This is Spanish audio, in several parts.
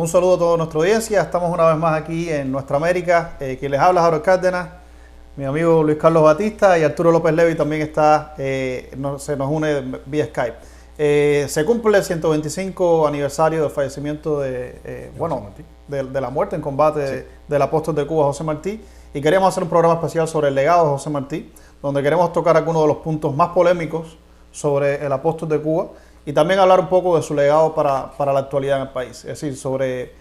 Un saludo a toda nuestra audiencia. Estamos una vez más aquí en Nuestra América. Quien les habla es Harold Cárdenas, mi amigo Luis Carlos Batista y Arturo López Levi también está, se nos une vía Skype. Se cumple el 125 aniversario del fallecimiento de la muerte en combate del apóstol de Cuba, José Martí, y queríamos hacer un programa especial sobre el legado de José Martí, donde queremos tocar algunos de los puntos más polémicos sobre el apóstol de Cuba y también hablar un poco de su legado para la actualidad en el país, es decir, sobre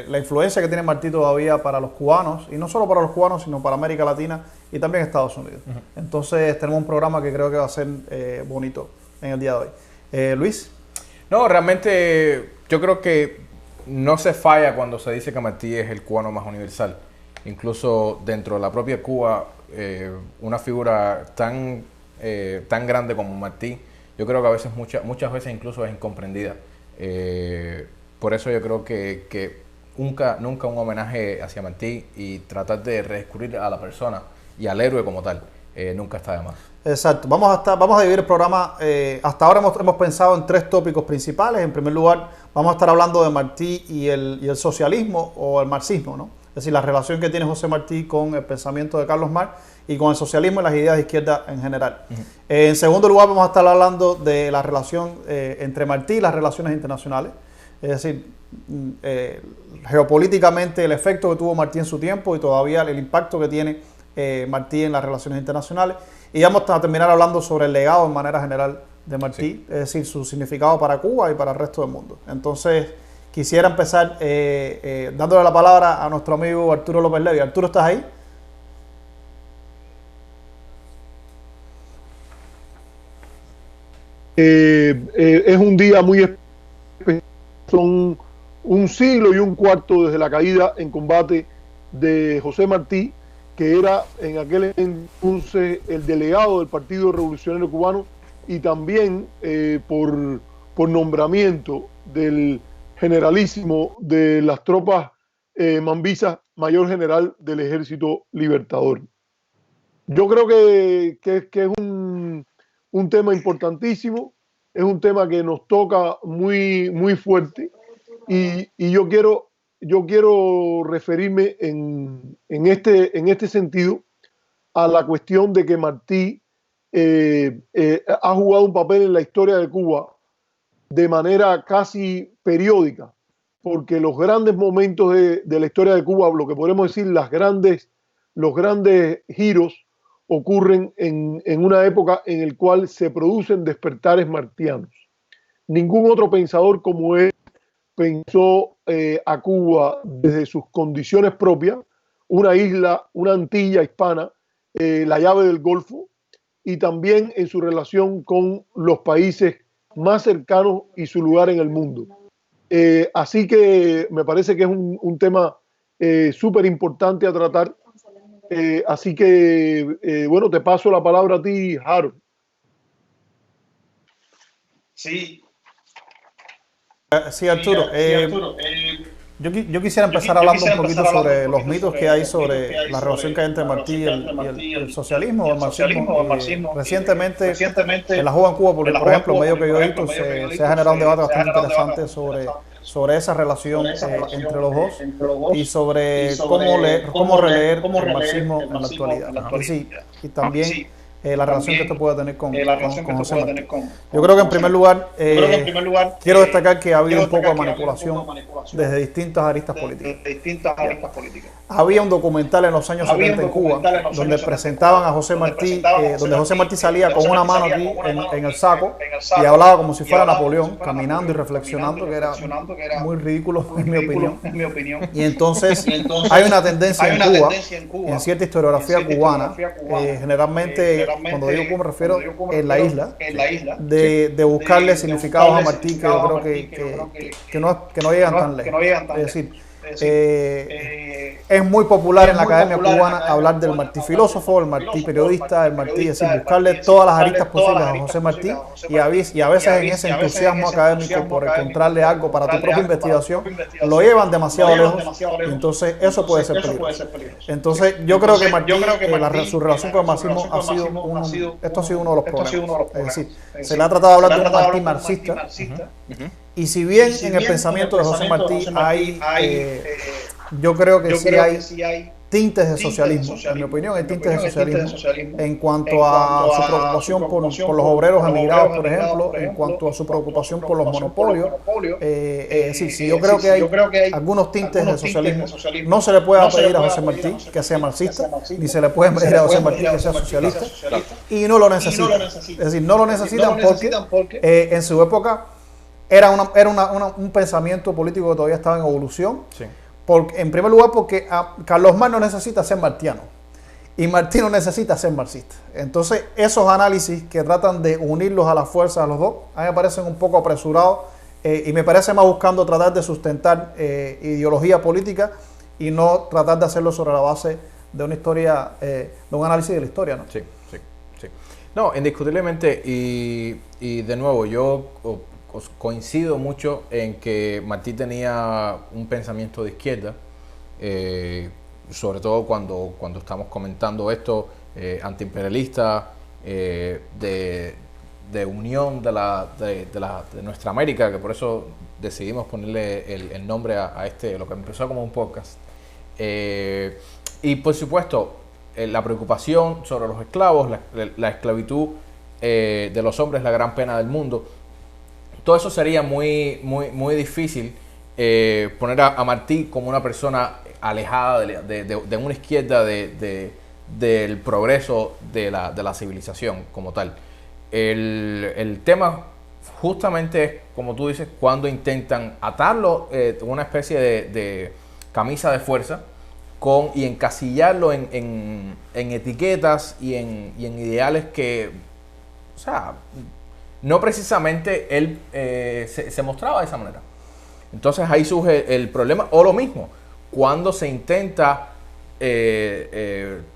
la influencia que tiene Martí todavía para los cubanos, y no solo para los cubanos, sino para América Latina y también Estados Unidos. Entonces tenemos un programa que creo que va a ser bonito en el día de hoy. Luis. No, realmente yo creo que no se falla cuando se dice que Martí es el cubano más universal. Incluso dentro de la propia Cuba, una figura tan grande como Martí, yo creo que a veces, muchas veces incluso es incomprendida. Por eso yo creo que nunca un homenaje hacia Martí y tratar de redescubrir a la persona y al héroe como tal, nunca está de más. Exacto. Vamos a dividir el programa. Hasta ahora hemos pensado en tres tópicos principales. En primer lugar, vamos a estar hablando de Martí y el socialismo o el marxismo, ¿no? Es decir, la relación que tiene José Martí con el pensamiento de Carlos Marx y con el socialismo y las ideas de izquierda en general. En segundo lugar, vamos a estar hablando de la relación entre Martí y las relaciones internacionales. Es decir, geopolíticamente el efecto que tuvo Martí en su tiempo y todavía el impacto que tiene Martí en las relaciones internacionales. Y vamos a terminar hablando sobre el legado en manera general de Martí, es decir, su significado para Cuba y para el resto del mundo. Entonces, quisiera empezar dándole la palabra a nuestro amigo Arturo López Levi. Arturo, ¿estás ahí? Es un día muy especial. Son un siglo y un cuarto desde la caída en combate de José Martí, que era en aquel entonces el delegado del Partido Revolucionario Cubano y también por nombramiento del generalísimo de las tropas mambisas, mayor general del Ejército Libertador. Yo creo que es un tema importantísimo, es un tema que nos toca muy, muy fuerte y yo quiero referirme en este sentido a la cuestión de que Martí ha jugado un papel en la historia de Cuba de manera casi periódica, porque los grandes momentos de la historia de Cuba, lo que podemos decir, los grandes giros, ocurren en una época en la cual se producen despertares martianos. Ningún otro pensador como él pensó a Cuba desde sus condiciones propias, una isla, una Antilla hispana, la llave del Golfo, y también en su relación con los países más cercanos y su lugar en el mundo. Así que me parece que es un tema súper importante a tratar. Así que, bueno, te paso la palabra a ti, Harold. Sí. Sí, Arturo. Yo quisiera empezar hablando un poquito sobre los mitos que hay sobre la relación que hay entre Martí y el socialismo o el marxismo. Recientemente, en la Juventud en Cuba, por ejemplo, en medio periódico, se ha generado un debate bastante interesante sobre esa relación entre los dos y sobre cómo releer el marxismo en la actualidad. Y también la relación que esto puede tener con José Martí. Yo creo que en primer lugar quiero destacar que ha habido un poco de manipulación desde distintas aristas políticas. Había un documental en los años 70 en Cuba donde presentaban a José Martí, donde José Martí salía con una mano aquí en el saco y hablaba como si fuera Napoleón, caminando y reflexionando, que era muy ridículo en mi opinión. Y entonces hay una tendencia en Cuba, en cierta historiografía cubana, generalmente, cuando digo Cuba me refiero en la isla, de buscarle significados a Martí que yo creo que no llegan tan lejos. Es decir, es muy popular en la academia cubana hablar del Martí filósofo, el Martí periodista, el Martí, es decir, buscarle todas las aristas posibles a José Martí y a veces en ese entusiasmo académico por encontrarle algo para tu propia investigación, lo llevan demasiado lejos y entonces eso puede ser peligroso. Entonces yo creo que Martí, su relación con el marxismo ha sido uno de los problemas. Es decir, se le ha tratado de hablar de un Martí marxista. Y si bien en el pensamiento de José Martí hay, yo creo que sí hay tintes de socialismo, en mi opinión, hay tintes de socialismo en cuanto a su preocupación por los obreros emigrados, por ejemplo, en cuanto a su preocupación por los monopolios. Sí, yo creo que hay algunos tintes de socialismo. No se le puede pedir a José Martí que sea marxista, ni se le puede pedir a José Martí que sea socialista, y no lo necesitan. Es decir, no lo necesitan porque en su época era un pensamiento político que todavía estaba en evolución. Sí. En primer lugar, porque Carlos Marx no necesita ser martiano y Martí no necesita ser marxista. Entonces, esos análisis que tratan de unirlos a la fuerza a los dos, a mí me parecen un poco apresurados y me parece más buscando tratar de sustentar ideología política y no tratar de hacerlo sobre la base de una historia, de un análisis de la historia, ¿no? Sí. No, indiscutiblemente, y de nuevo, yo coincido mucho en que Martí tenía un pensamiento de izquierda, sobre todo cuando estamos comentando esto, antiimperialista, de unión de nuestra América, que por eso decidimos ponerle el nombre a lo que empezó como un podcast. Y por supuesto, la preocupación sobre los esclavos, la esclavitud de los hombres, la gran pena del mundo. Todo eso sería muy difícil poner a Martí como una persona alejada de una izquierda del progreso de la civilización como tal. El tema justamente es, como tú dices, cuando intentan atarlo una especie de camisa de fuerza y encasillarlo en etiquetas y en ideales que, o sea, no precisamente él se mostraba de esa manera. Entonces ahí surge el problema, o lo mismo, cuando se intenta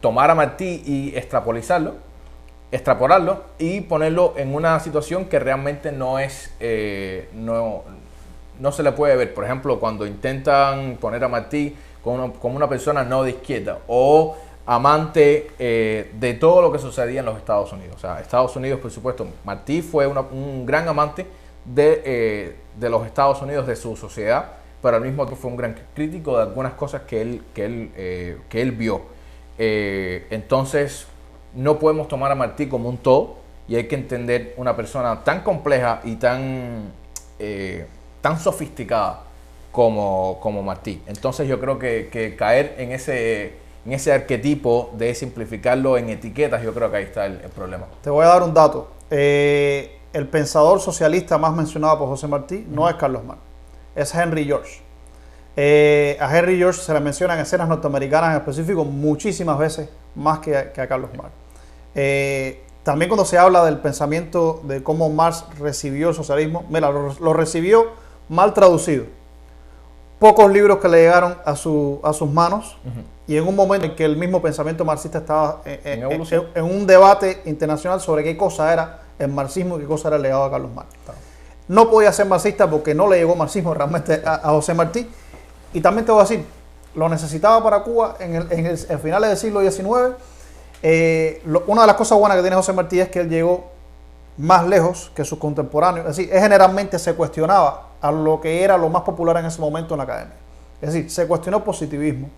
tomar a Martí y extrapolarlo y ponerlo en una situación que realmente no se le puede ver. Por ejemplo, cuando intentan poner a Martí como una persona no de izquierda o amante de todo lo que sucedía en los Estados Unidos. O sea, Estados Unidos, por supuesto, Martí fue un gran amante de los Estados Unidos, de su sociedad, pero al mismo tiempo fue un gran crítico de algunas cosas que él vio. Entonces, no podemos tomar a Martí como un todo y hay que entender una persona tan compleja y tan sofisticada como Martí. Entonces, yo creo que caer en ese arquetipo de simplificarlo en etiquetas, yo creo que ahí está el problema. Te voy a dar un dato. El pensador socialista más mencionado por José Martí no es Carlos Marx, es Henry George. A Henry George se le menciona en escenas norteamericanas en específico muchísimas veces más que a Carlos Marx. También cuando se habla del pensamiento de cómo Marx recibió el socialismo, mira, lo recibió mal traducido. Pocos libros que le llegaron a sus manos y en un momento en que el mismo pensamiento marxista estaba en un debate internacional sobre qué cosa era el marxismo y qué cosa era el legado de Carlos Marx. No podía ser marxista porque no le llegó marxismo realmente a José Martí. Y también te voy a decir, lo necesitaba para Cuba en finales del siglo XIX. Una de las cosas buenas que tiene José Martí es que él llegó más lejos que sus contemporáneos. Es decir, generalmente se cuestionaba a lo que era lo más popular en ese momento en la academia. Es decir, se cuestionó el positivismo,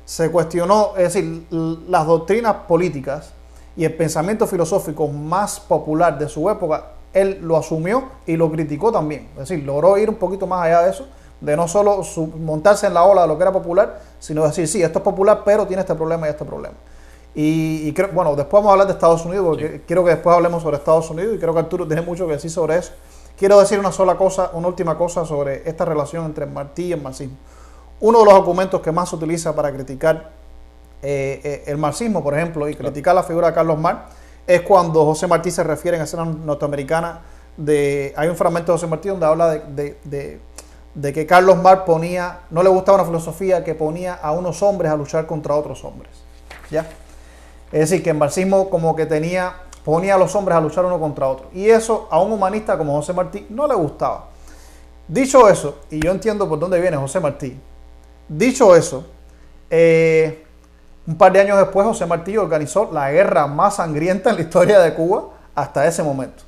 se cuestionó, es decir, las doctrinas políticas y el pensamiento filosófico más popular de su época, él lo asumió y lo criticó también. Es decir, logró ir un poquito más allá de eso, de no solo montarse en la ola de lo que era popular, sino decir, sí, esto es popular, pero tiene este problema y este problema. Y creo, bueno, después vamos a hablar de Estados Unidos, porque quiero que después hablemos sobre Estados Unidos y creo que Arturo tiene mucho que decir sobre eso. Quiero decir una última cosa sobre esta relación entre Martí y el marxismo. Uno de los argumentos que más se utiliza para criticar el marxismo, por ejemplo, y criticar la figura de Carlos Marx, es cuando José Martí se refiere en escenas norteamericanas. Hay un fragmento de José Martí donde habla de que Carlos Marx no le gustaba una filosofía que ponía a unos hombres a luchar contra otros hombres. ¿Ya? Es decir, que el marxismo como que ponía a los hombres a luchar uno contra otro. Y eso a un humanista como José Martí no le gustaba. Dicho eso, y yo entiendo por dónde viene José Martí, dicho eso, un par de años después José Martí organizó la guerra más sangrienta en la historia de Cuba hasta ese momento.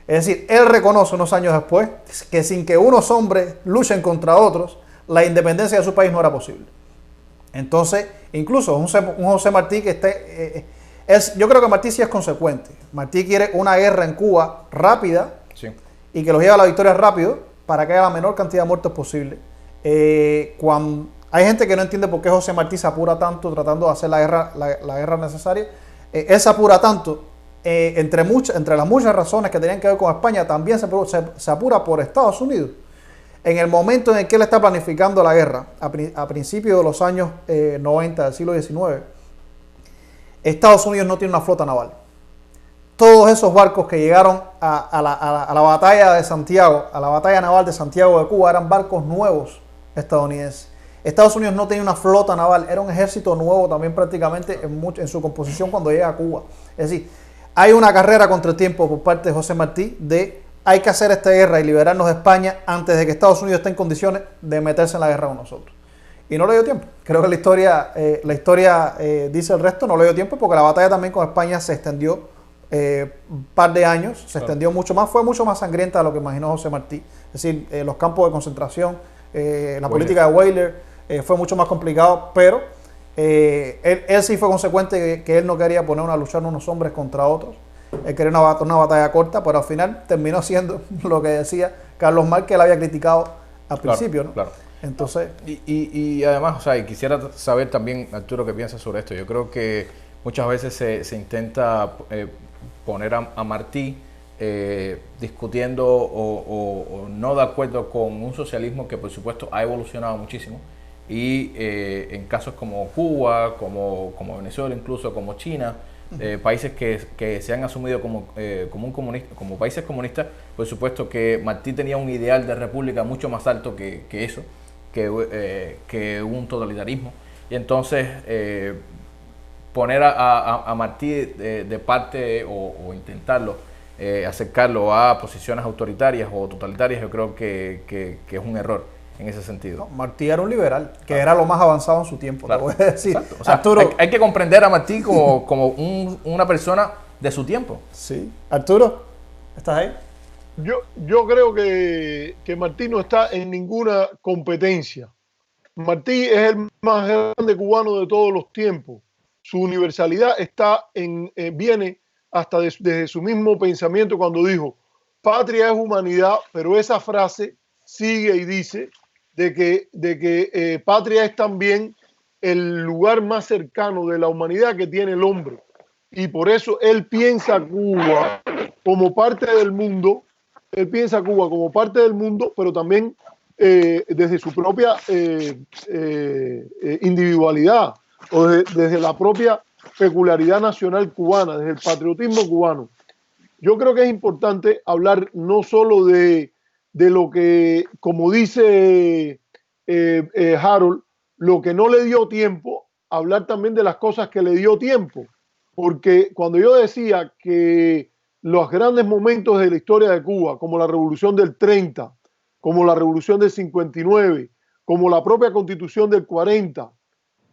Es decir, él reconoce unos años después que sin que unos hombres luchen contra otros, la independencia de su país no era posible. Entonces, incluso un José Martí que yo creo que Martí sí es consecuente. Martí quiere una guerra en Cuba rápida, sí, y que los lleve a la victoria rápido para que haya la menor cantidad de muertos posible. Hay gente que no entiende por qué José Martí se apura tanto tratando de hacer la guerra necesaria. Él se apura tanto, entre las muchas razones que tenían que ver con España, también se apura por Estados Unidos. En el momento en el que él está planificando la guerra, a principios de los años 90 del siglo XIX, Estados Unidos no tiene una flota naval. Todos esos barcos que llegaron a la batalla de Santiago, a la batalla naval de Santiago de Cuba, eran barcos nuevos estadounidenses. Estados Unidos no tenía una flota naval, era un ejército nuevo también prácticamente en su composición cuando llega a Cuba. Es decir, hay una carrera contra el tiempo por parte de José Martí de hay que hacer esta guerra y liberarnos de España antes de que Estados Unidos esté en condiciones de meterse en la guerra con nosotros. Y no le dio tiempo. Creo que la historia dice el resto, no le dio tiempo porque la batalla también con España se extendió un par de años, se extendió mucho más, fue mucho más sangrienta de lo que imaginó José Martí. Es decir, los campos de concentración, la política de Weyler, fue mucho más complicado, pero él sí fue consecuente que él no quería poner a luchar unos hombres contra otros. Él quería una batalla corta, pero al final terminó siendo lo que decía Carlos Marx, que él había criticado al principio, ¿no? Claro. Entonces, y además, o sea, quisiera saber también, Arturo, qué piensas sobre esto. Yo creo que muchas veces se intenta poner a Martí discutiendo o no de acuerdo con un socialismo que por supuesto ha evolucionado muchísimo y en casos como Cuba, como Venezuela, incluso como China, países que se han asumido como países comunistas, por supuesto que Martí tenía un ideal de república mucho más alto que eso, que un totalitarismo. Y entonces poner a Martí de parte o intentarlo acercarlo a posiciones autoritarias o totalitarias, yo creo que es un error en ese sentido. No, Martí era un liberal, que era lo más avanzado en su tiempo, claro. Te voy a decir. O sea, Arturo, hay que comprender a Martí como una persona de su tiempo. Sí. Arturo, ¿estás ahí? Yo creo que Martí no está en ninguna competencia. Martí es el más grande cubano de todos los tiempos. Su universalidad viene hasta desde su mismo pensamiento cuando dijo, patria es humanidad, pero esa frase sigue y dice de que patria es también el lugar más cercano de la humanidad que tiene el hombre. Y por eso él piensa Cuba como parte del mundo, pero también desde su propia individualidad o desde la propia peculiaridad nacional cubana, desde el patriotismo cubano. Yo creo que es importante hablar no solo de lo que, como dice Harold, lo que no le dio tiempo, hablar también de las cosas que le dio tiempo. Porque cuando yo decía que los grandes momentos de la historia de Cuba, como la Revolución del 30, como la Revolución del 59, como la propia Constitución del 40,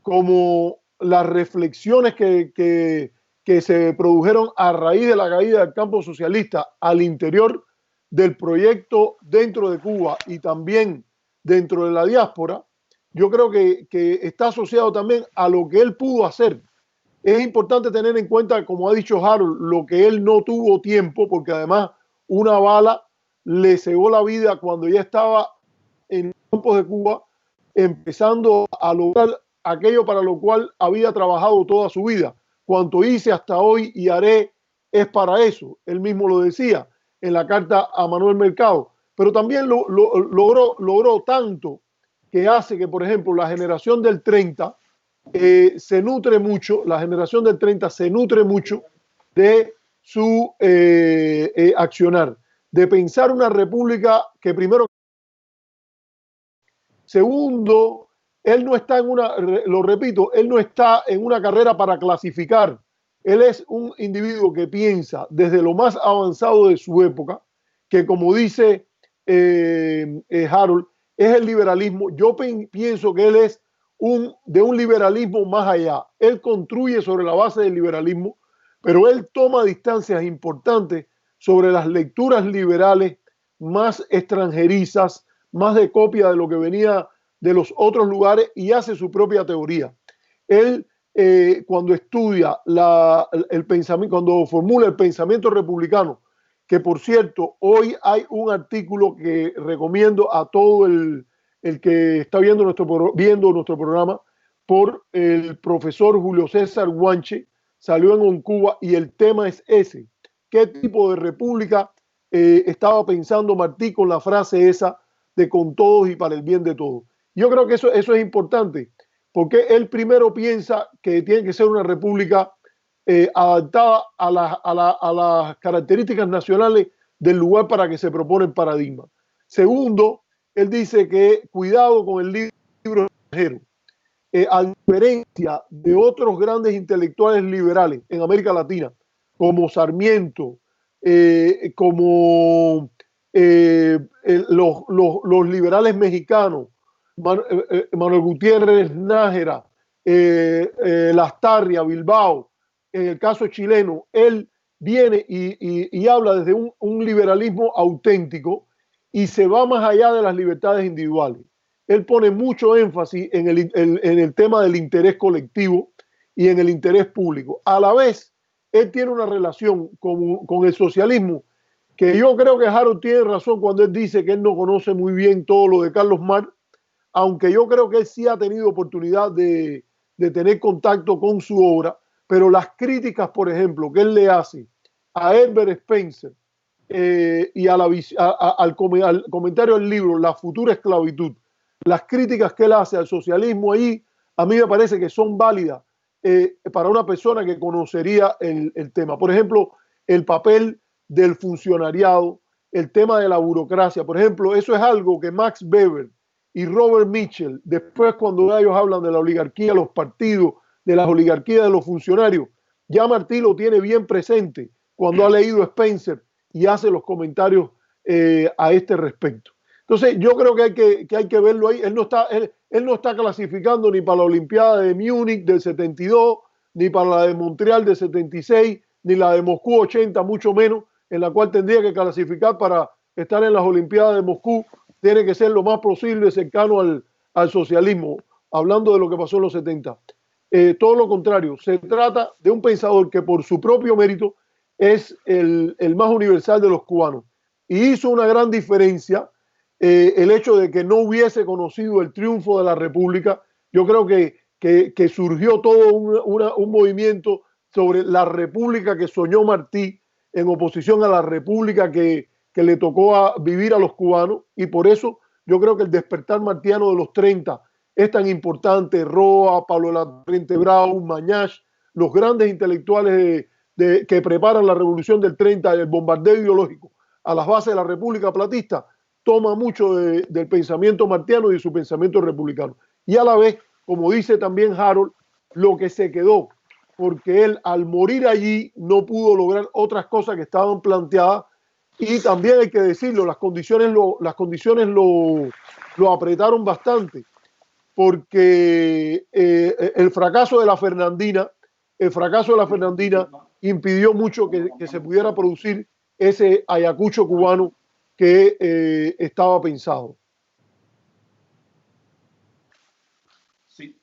como las reflexiones que se produjeron a raíz de la caída del campo socialista al interior del proyecto dentro de Cuba y también dentro de la diáspora, yo creo que está asociado también a lo que él pudo hacer. Es importante tener en cuenta, como ha dicho Harold, lo que él no tuvo tiempo, porque además una bala le cegó la vida cuando ya estaba en los campos de Cuba, empezando a lograr aquello para lo cual había trabajado toda su vida. Cuanto hice hasta hoy y haré es para eso. Él mismo lo decía en la carta a Manuel Mercado. Pero también logró tanto que hace que, por ejemplo, la generación del 30 se nutre mucho, de su accionar, de pensar una república que primero, segundo, él no está lo repito, él no está en una carrera para clasificar. Él es un individuo que piensa desde lo más avanzado de su época, que como dice Harold, es el liberalismo. Yo pienso que él es de un liberalismo más allá. Él construye sobre la base del liberalismo, pero él toma distancias importantes sobre las lecturas liberales más extranjerizas, más de copia de lo que venía de los otros lugares, y hace su propia teoría. Él, cuando estudia el pensamiento, cuando formula el pensamiento republicano, que por cierto, hoy hay un artículo que recomiendo a todo el que está viendo nuestro programa, por el profesor Julio César Guanche, salió en OnCuba, y el tema es ese: ¿qué tipo de república estaba pensando Martí con la frase esa de con todos y para el bien de todos? Yo creo que eso es importante, porque él primero piensa que tiene que ser una república adaptada a las características nacionales del lugar para que se propone el paradigma. Segundo, él dice que cuidado con el libro extranjero. A diferencia de otros grandes intelectuales liberales en América Latina, como Sarmiento, como los liberales mexicanos, Manuel Gutiérrez Nájera, Lastarria, Bilbao, en el caso chileno, él viene y habla desde un liberalismo auténtico y se va más allá de las libertades individuales. Él pone mucho énfasis en el tema del interés colectivo y en el interés público. A la vez, él tiene una relación con el socialismo que yo creo que Harold tiene razón cuando él dice que él no conoce muy bien todo lo de Carlos Marx, aunque yo creo que él sí ha tenido oportunidad de tener contacto con su obra, pero las críticas, por ejemplo, que él le hace a Herbert Spencer y al comentario del libro La futura esclavitud, las críticas que él hace al socialismo ahí, a mí me parece que son válidas para una persona que conocería el tema. Por ejemplo, el papel del funcionariado, el tema de la burocracia. Por ejemplo, eso es algo que Max Weber y Robert Mitchell, después cuando ellos hablan de la oligarquía, los partidos, de las oligarquías de los funcionarios, ya Martí lo tiene bien presente cuando ha leído Spencer y hace los comentarios a este respecto. Entonces, yo creo que hay que verlo ahí. Él no está clasificando ni para la Olimpiada de Múnich del 72, ni para la de Montreal del 76, ni la de Moscú 80, mucho menos, en la cual tendría que clasificar para estar en las Olimpiadas de Moscú. Tiene que ser lo más posible cercano al socialismo, hablando de lo que pasó en los 70. Todo lo contrario, se trata de un pensador que por su propio mérito es el más universal de los cubanos. Y hizo una gran diferencia el hecho de que no hubiese conocido el triunfo de la República. Yo creo que surgió todo un movimiento sobre la República que soñó Martí en oposición a la República que le tocó vivir a los cubanos, y por eso yo creo que el despertar martiano de los 30 es tan importante. Roa, Pablo Latorrente Brown, Mañach, los grandes intelectuales que preparan la revolución del 30, el bombardeo ideológico a las bases de la República Platista, toma mucho del pensamiento martiano y de su pensamiento republicano. Y a la vez, como dice también Harold, lo que se quedó, porque él al morir allí no pudo lograr otras cosas que estaban planteadas, y también hay que decirlo, las condiciones lo apretaron bastante, porque el fracaso de la Fernandina impidió mucho que se pudiera producir ese Ayacucho cubano que estaba pensado. Sí.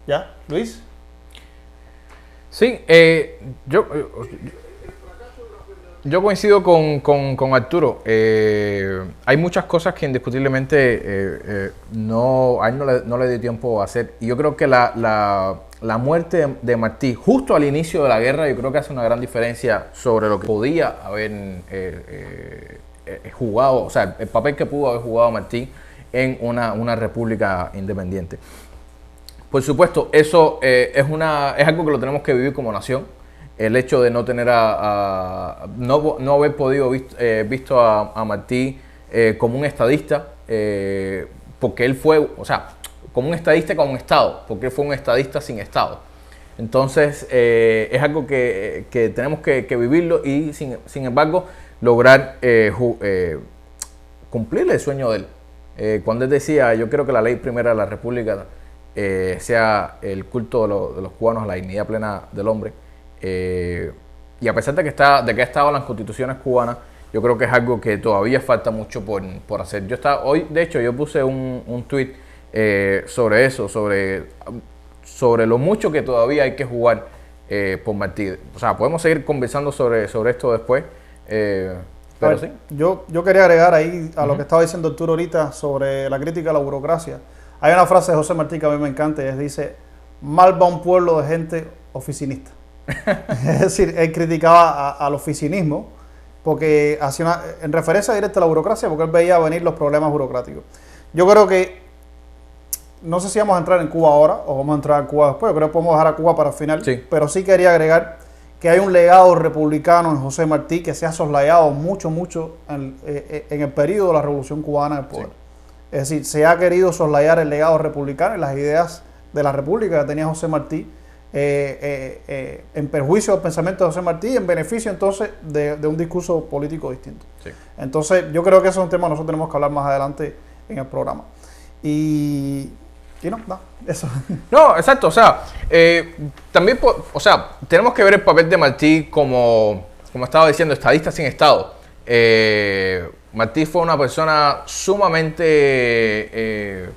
¿Ya? ¿Luis? Sí, yo coincido con Arturo. Hay muchas cosas que indiscutiblemente a él no le dio tiempo a hacer. Y yo creo que la muerte de Martí, justo al inicio de la guerra, yo creo que hace una gran diferencia sobre lo que podía haber jugado, o sea, el papel que pudo haber jugado Martí en una república independiente. Por supuesto, eso es algo que lo tenemos que vivir como nación. El hecho de no tener no haber podido visto a Martí como un estadista, porque él fue, o sea, como un estadista con un Estado, porque él fue un estadista sin Estado. Entonces, es algo que tenemos que vivirlo y, sin embargo, lograr cumplir el sueño de él. cuando él decía, yo creo que la ley primera de la República sea el culto de los cubanos a la dignidad plena del hombre. Y a pesar de que ha estado en las constituciones cubanas, yo creo que es algo que todavía falta mucho por hacer. Hoy, de hecho, yo puse un tweet sobre eso, sobre lo mucho que todavía hay que jugar por Martí. O sea, podemos seguir conversando sobre esto después, pero sí. Yo quería agregar ahí a lo que estaba diciendo Arturo ahorita sobre la crítica a la burocracia. Hay una frase de José Martí que a mí me encanta y es, dice, mal va un pueblo de gente oficinista. Es decir, él criticaba al oficinismo porque hacía en referencia directa a la burocracia, porque él veía venir los problemas burocráticos. Yo creo que, no sé si vamos a entrar en Cuba ahora o vamos a entrar en Cuba después, yo creo que podemos dejar a Cuba para el final, sí. Pero sí quería agregar que hay un legado republicano en José Martí que se ha soslayado mucho en el periodo de la Revolución Cubana del poder. Sí. Es decir, se ha querido soslayar el legado republicano y las ideas de la República que tenía José Martí en perjuicio del pensamiento de José Martí y en beneficio entonces de un discurso político distinto. Sí. Entonces yo creo que ese es un tema que nosotros tenemos que hablar más adelante en el programa. Eso. No, exacto, o sea, también, tenemos que ver el papel de Martí como estaba diciendo, estadista sin Estado. Martí fue una persona sumamente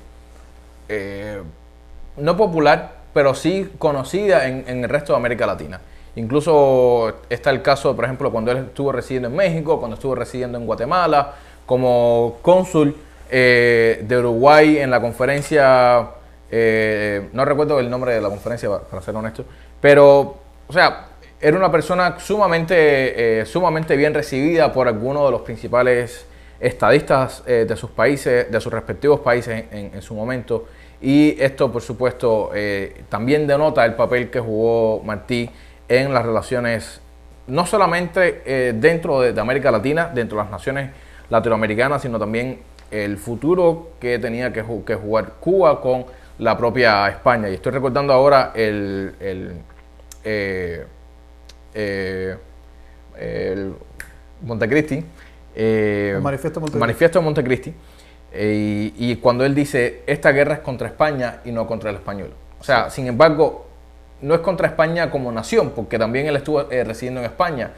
no popular, pero sí conocida en el resto de América Latina. Incluso está el caso, por ejemplo, cuando él estuvo residiendo en México, cuando estuvo residiendo en Guatemala, como cónsul de Uruguay en la conferencia, no recuerdo el nombre de la conferencia para ser honesto, pero, o sea, era una persona sumamente bien recibida por algunos de los principales estadistas de sus países, de sus respectivos países en su momento. Y esto, por supuesto, también denota el papel que jugó Martí en las relaciones, no solamente dentro de América Latina, dentro de las naciones latinoamericanas, sino también el futuro que tenía que jugar Cuba con la propia España. Y estoy recordando ahora el Montecristi, el Manifiesto de Montecristi, y cuando él dice, esta guerra es contra España y no contra el español. O sea, sin embargo, no es contra España como nación, porque también él estuvo residiendo en España,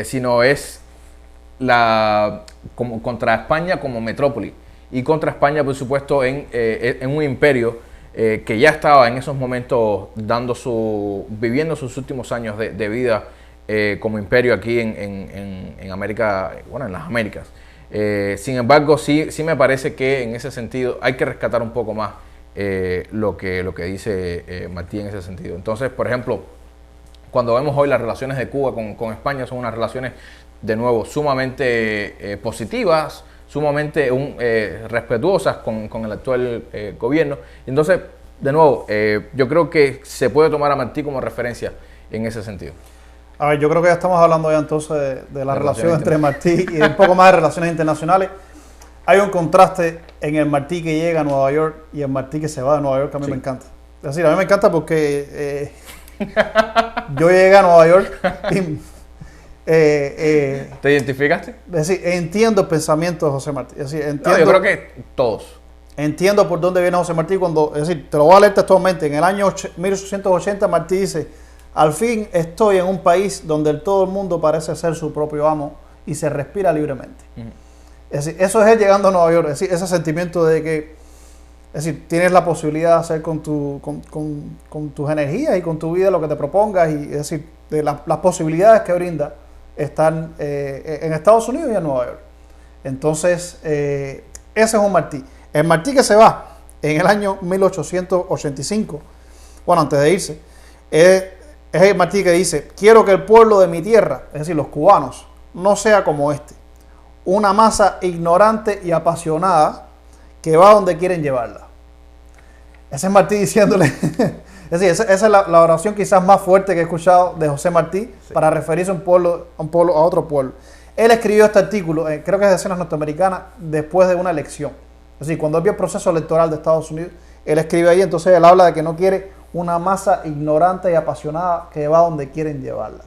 sino es contra España como metrópoli y contra España, por supuesto, en un imperio que ya estaba en esos momentos viviendo sus últimos años de vida como imperio aquí en América, bueno, en las Américas. Sin embargo, sí me parece que en ese sentido hay que rescatar un poco más lo que dice Martí en ese sentido. Entonces, por ejemplo, cuando vemos hoy las relaciones de Cuba con España, son unas relaciones, de nuevo, sumamente positivas, sumamente respetuosas con el actual gobierno. Entonces, de nuevo, yo creo que se puede tomar a Martí como referencia en ese sentido. A ver, yo creo que ya estamos hablando ya entonces de la relación entre Martí y un poco más de relaciones internacionales. Hay un contraste en el Martí que llega a Nueva York y el Martí que se va de Nueva York que a mí me encanta. Es decir, a mí me encanta porque yo llegué a Nueva York y... ¿Te identificaste? Es decir, entiendo el pensamiento de José Martí. Es decir, entiendo, yo creo que todos. Entiendo por dónde viene José Martí es decir, te lo voy a leer textualmente. En el año 1880 Martí dice: al fin estoy en un país donde todo el mundo parece ser su propio amo y se respira libremente. Es decir, eso es él llegando a Nueva York. Es decir, ese sentimiento de que, es decir, tienes la posibilidad de hacer con tus energías y con tu vida lo que te propongas, y es decir, de las posibilidades que brinda estar en Estados Unidos y en Nueva York. Entonces, ese es un Martí. El Martí que se va en el año 1885, bueno, antes de irse, es el Martí que dice: quiero que el pueblo de mi tierra, es decir, los cubanos, no sea como este, una masa ignorante y apasionada que va donde quieren llevarla. Ese es Martí diciéndole, es decir, esa es la oración quizás más fuerte que he escuchado de José Martí, sí, para referirse a otro pueblo. Él escribió este artículo, creo que es de Escenas Norteamericanas, después de una elección. Es decir, cuando él vio el proceso electoral de Estados Unidos, él escribe ahí, entonces él habla de que no quiere una masa ignorante y apasionada que va donde quieren llevarla.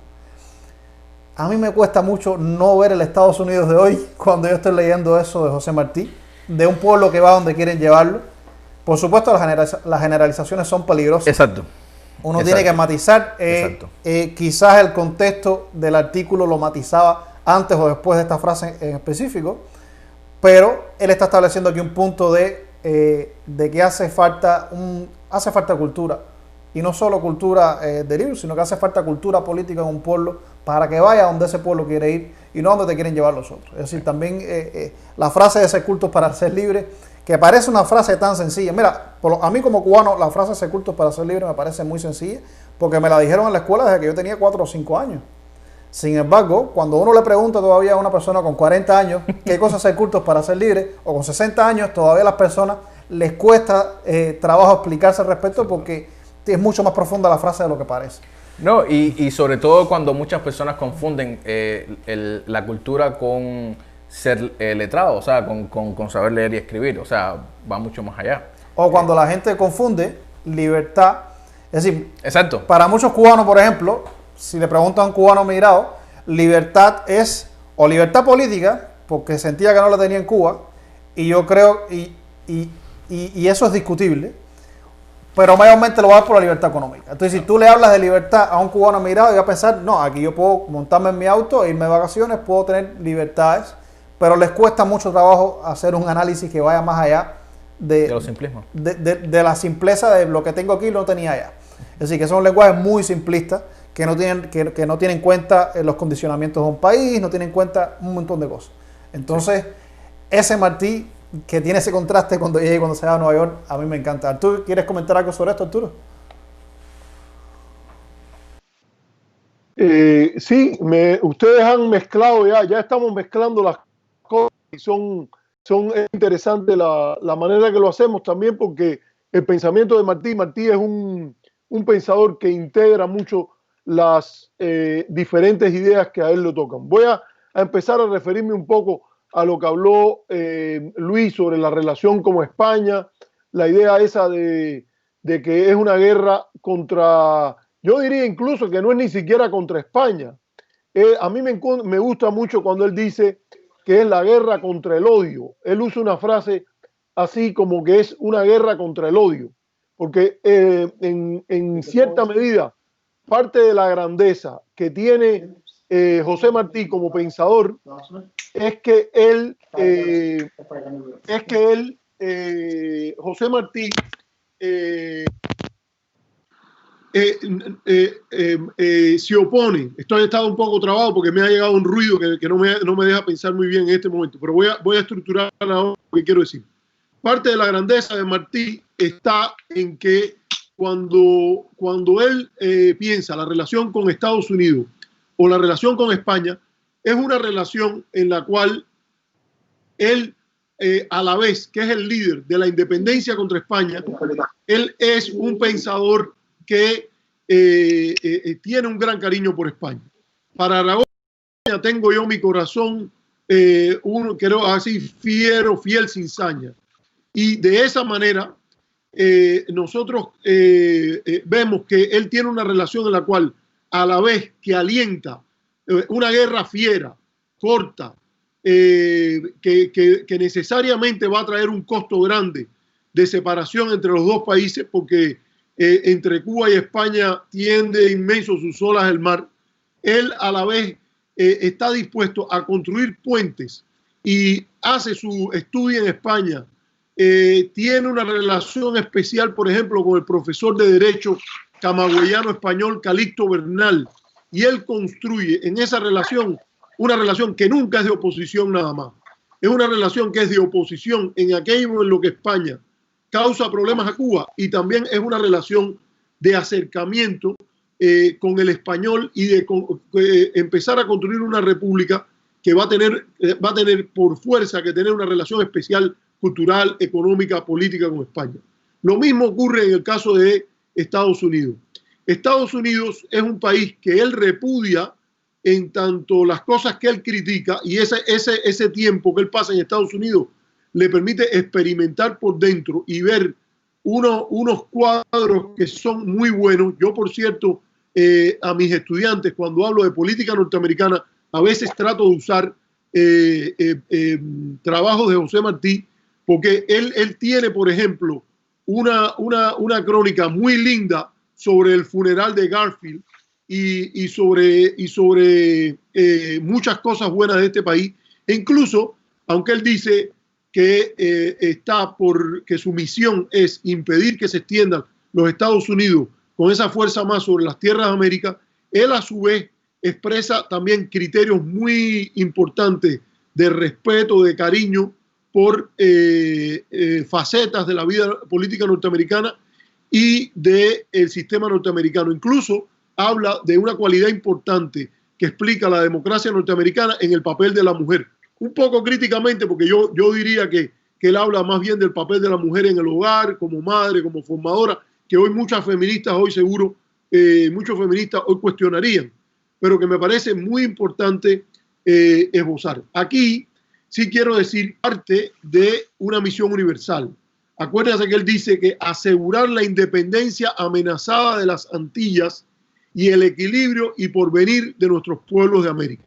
A mí me cuesta mucho no ver el Estados Unidos de hoy cuando yo estoy leyendo eso de José Martí. Es de un pueblo que va donde quieren llevarlo. Por supuesto, las generalizaciones son peligrosas. Exacto. Uno tiene que matizar. Quizás el contexto del artículo lo matizaba antes o después de esta frase en específico, pero él está estableciendo aquí un punto de que hace falta cultura, y no solo cultura de libros, sino que hace falta cultura política en un pueblo para que vaya donde ese pueblo quiere ir y no donde te quieren llevar los otros. Es decir, también la frase de ser cultos para ser libres, que parece una frase tan sencilla. Mira, a mí como cubano, la frase de ser cultos para ser libre me parece muy sencilla, porque me la dijeron en la escuela desde que yo tenía 4 o 5 años. Sin embargo, cuando uno le pregunta todavía a una persona con 40 años qué cosa es ser cultos para ser libre, o con 60 años, todavía a las personas les cuesta trabajo explicarse al respecto, porque es mucho más profunda la frase de lo que parece. No, y sobre todo cuando muchas personas confunden la cultura con ser letrado, o sea, con saber leer y escribir, o sea, va mucho más allá. O cuando la gente confunde libertad, es decir, exacto, para muchos cubanos, por ejemplo, si le preguntan a un cubano migrado, libertad es o libertad política, porque sentía que no la tenía en Cuba, y yo creo, y eso es discutible, pero mayormente lo va a dar por la libertad económica. Entonces, si tú le hablas de libertad a un cubano migrado, va a pensar, no, aquí yo puedo montarme en mi auto, irme de vacaciones, puedo tener libertades, pero les cuesta mucho trabajo hacer un análisis que vaya más allá de los simplismos. De la simpleza de lo que tengo aquí lo tenía allá. Es decir, que son lenguajes muy simplistas que no tienen en cuenta los condicionamientos de un país, no tienen en cuenta un montón de cosas. Entonces, ese Martí que tiene ese contraste cuando llega y cuando se va a Nueva York, a mí me encanta. Arturo, ¿quieres comentar algo sobre esto, Arturo? Sí, ustedes han mezclado ya estamos mezclando las cosas y son interesantes la manera que lo hacemos también, porque el pensamiento de Martí es un pensador que integra mucho las diferentes ideas que a él le tocan. Voy a empezar a referirme un poco a lo que habló Luis sobre la relación con España, la idea esa de que es una guerra contra, yo diría incluso que no es ni siquiera contra España. A mí me gusta mucho cuando él dice que es la guerra contra el odio. Él usa una frase así como que es una guerra contra el odio, porque en cierta medida parte de la grandeza que tiene José Martí como pensador es que José Martí se opone. He estado un poco trabado porque me ha llegado un ruido que no me deja pensar muy bien en este momento, pero voy a estructurar ahora lo que quiero decir. Parte de la grandeza de Martí está en que cuando él piensa la relación con Estados Unidos o la relación con España, es una relación en la cual él, a la vez que es el líder de la independencia contra España, él es un pensador que tiene un gran cariño por España. Para Aragón tengo yo mi corazón, creo así, fiel sin saña. Y de esa manera nosotros vemos que él tiene una relación en la cual, a la vez que alienta una guerra fiera, corta, que necesariamente va a traer un costo grande de separación entre los dos países, porque entre Cuba y España tiende inmenso sus olas el mar. Él a la vez está dispuesto a construir puentes y hace su estudio en España. Tiene una relación especial, por ejemplo, con el profesor de Derecho camagüeyano español Calixto Bernal, y él construye en esa relación una relación que nunca es de oposición nada más. Es una relación que es de oposición en aquello en lo que España causa problemas a Cuba, y también es una relación de acercamiento con el español y de empezar a construir una república que va a tener por fuerza que tener una relación especial cultural, económica, política con España. Lo mismo ocurre en el caso de Estados Unidos. Estados Unidos es un país que él repudia en tanto las cosas que él critica, y ese tiempo que él pasa en Estados Unidos le permite experimentar por dentro y ver unos cuadros que son muy buenos. Yo, por cierto, a mis estudiantes, cuando hablo de política norteamericana, a veces trato de usar trabajos de José Martí, porque él tiene, por ejemplo, una crónica muy linda sobre el funeral de Garfield y sobre muchas cosas buenas de este país. E incluso, aunque él dice que que su misión es impedir que se extiendan los Estados Unidos con esa fuerza más sobre las tierras de América, él a su vez expresa también criterios muy importantes de respeto, de cariño por facetas de la vida política norteamericana y del sistema norteamericano. Incluso habla de una cualidad importante que explica la democracia norteamericana en el papel de la mujer. Un poco críticamente, porque yo diría que él habla más bien del papel de la mujer en el hogar, como madre, como formadora, que hoy muchas feministas, hoy seguro, muchos feministas hoy cuestionarían, pero que me parece muy importante esbozar. Aquí sí quiero decir parte de una misión universal. Acuérdense que él dice que asegurar la independencia amenazada de las Antillas y el equilibrio y porvenir de nuestros pueblos de América.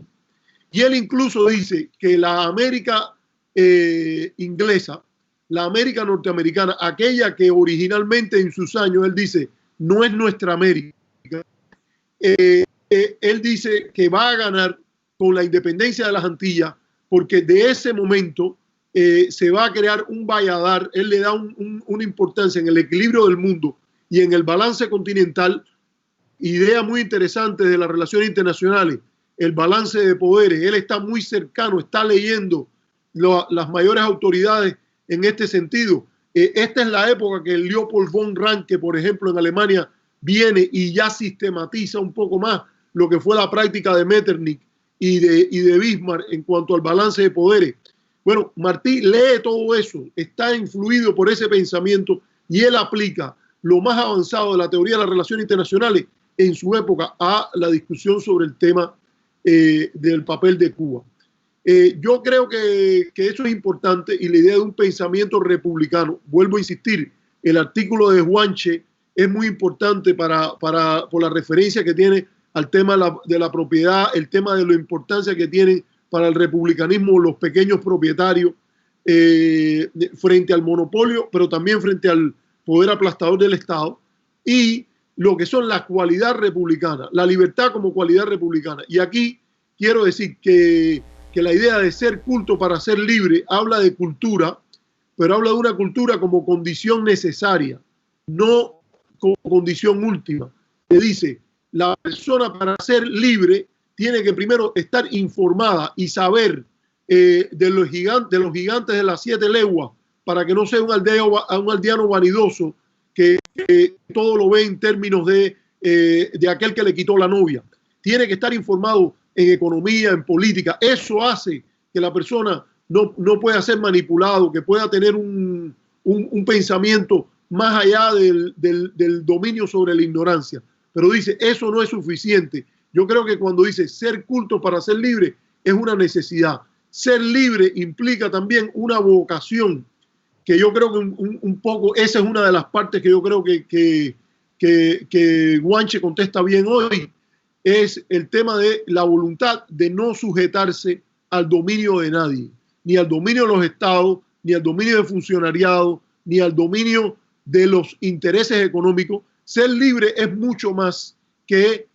Y él incluso dice que la América inglesa, la América norteamericana, aquella que originalmente en sus años, él dice, no es nuestra América, él dice que va a ganar con la independencia de las Antillas, porque de ese momento se va a crear un valladar. Él le da una importancia en el equilibrio del mundo y en el balance continental, idea muy interesante de las relaciones internacionales, el balance de poderes. Él está muy cercano, está leyendo las mayores autoridades en este sentido. Esta es la época que Leopold von Ranke, por ejemplo, en Alemania, viene y ya sistematiza un poco más lo que fue la práctica de Metternich y de Bismarck en cuanto al balance de poderes. Bueno, Martí lee todo eso, está influido por ese pensamiento y él aplica lo más avanzado de la teoría de las relaciones internacionales en su época a la discusión sobre el tema del papel de Cuba. Yo creo que eso es importante, y la idea de un pensamiento republicano. Vuelvo a insistir, el artículo de Juanche es muy importante por la referencia que tiene al tema de la propiedad, el tema de la importancia que tienen para el republicanismo los pequeños propietarios frente al monopolio, pero también frente al poder aplastador del Estado, y lo que son la cualidad republicana, la libertad como cualidad republicana. Y aquí quiero decir que la idea de ser culto para ser libre habla de cultura, pero habla de una cultura como condición necesaria, no como condición última. Que dice, la persona para ser libre tiene que primero estar informada y saber de los gigantes de las 7 leguas, para que no sea un aldeano vanidoso que todo lo ve en términos de aquel que le quitó la novia. Tiene que estar informado en economía, en política. Eso hace que la persona no pueda ser manipulado, que pueda tener un pensamiento más allá del dominio sobre la ignorancia. Pero dice, eso no es suficiente. Yo creo que cuando dice ser culto para ser libre, es una necesidad. Ser libre implica también una vocación, que yo creo que un poco, esa es una de las partes que yo creo que Guanche contesta bien hoy, es el tema de la voluntad de no sujetarse al dominio de nadie, ni al dominio de los estados, ni al dominio del funcionariado, ni al dominio de los intereses económicos. Ser libre es mucho más que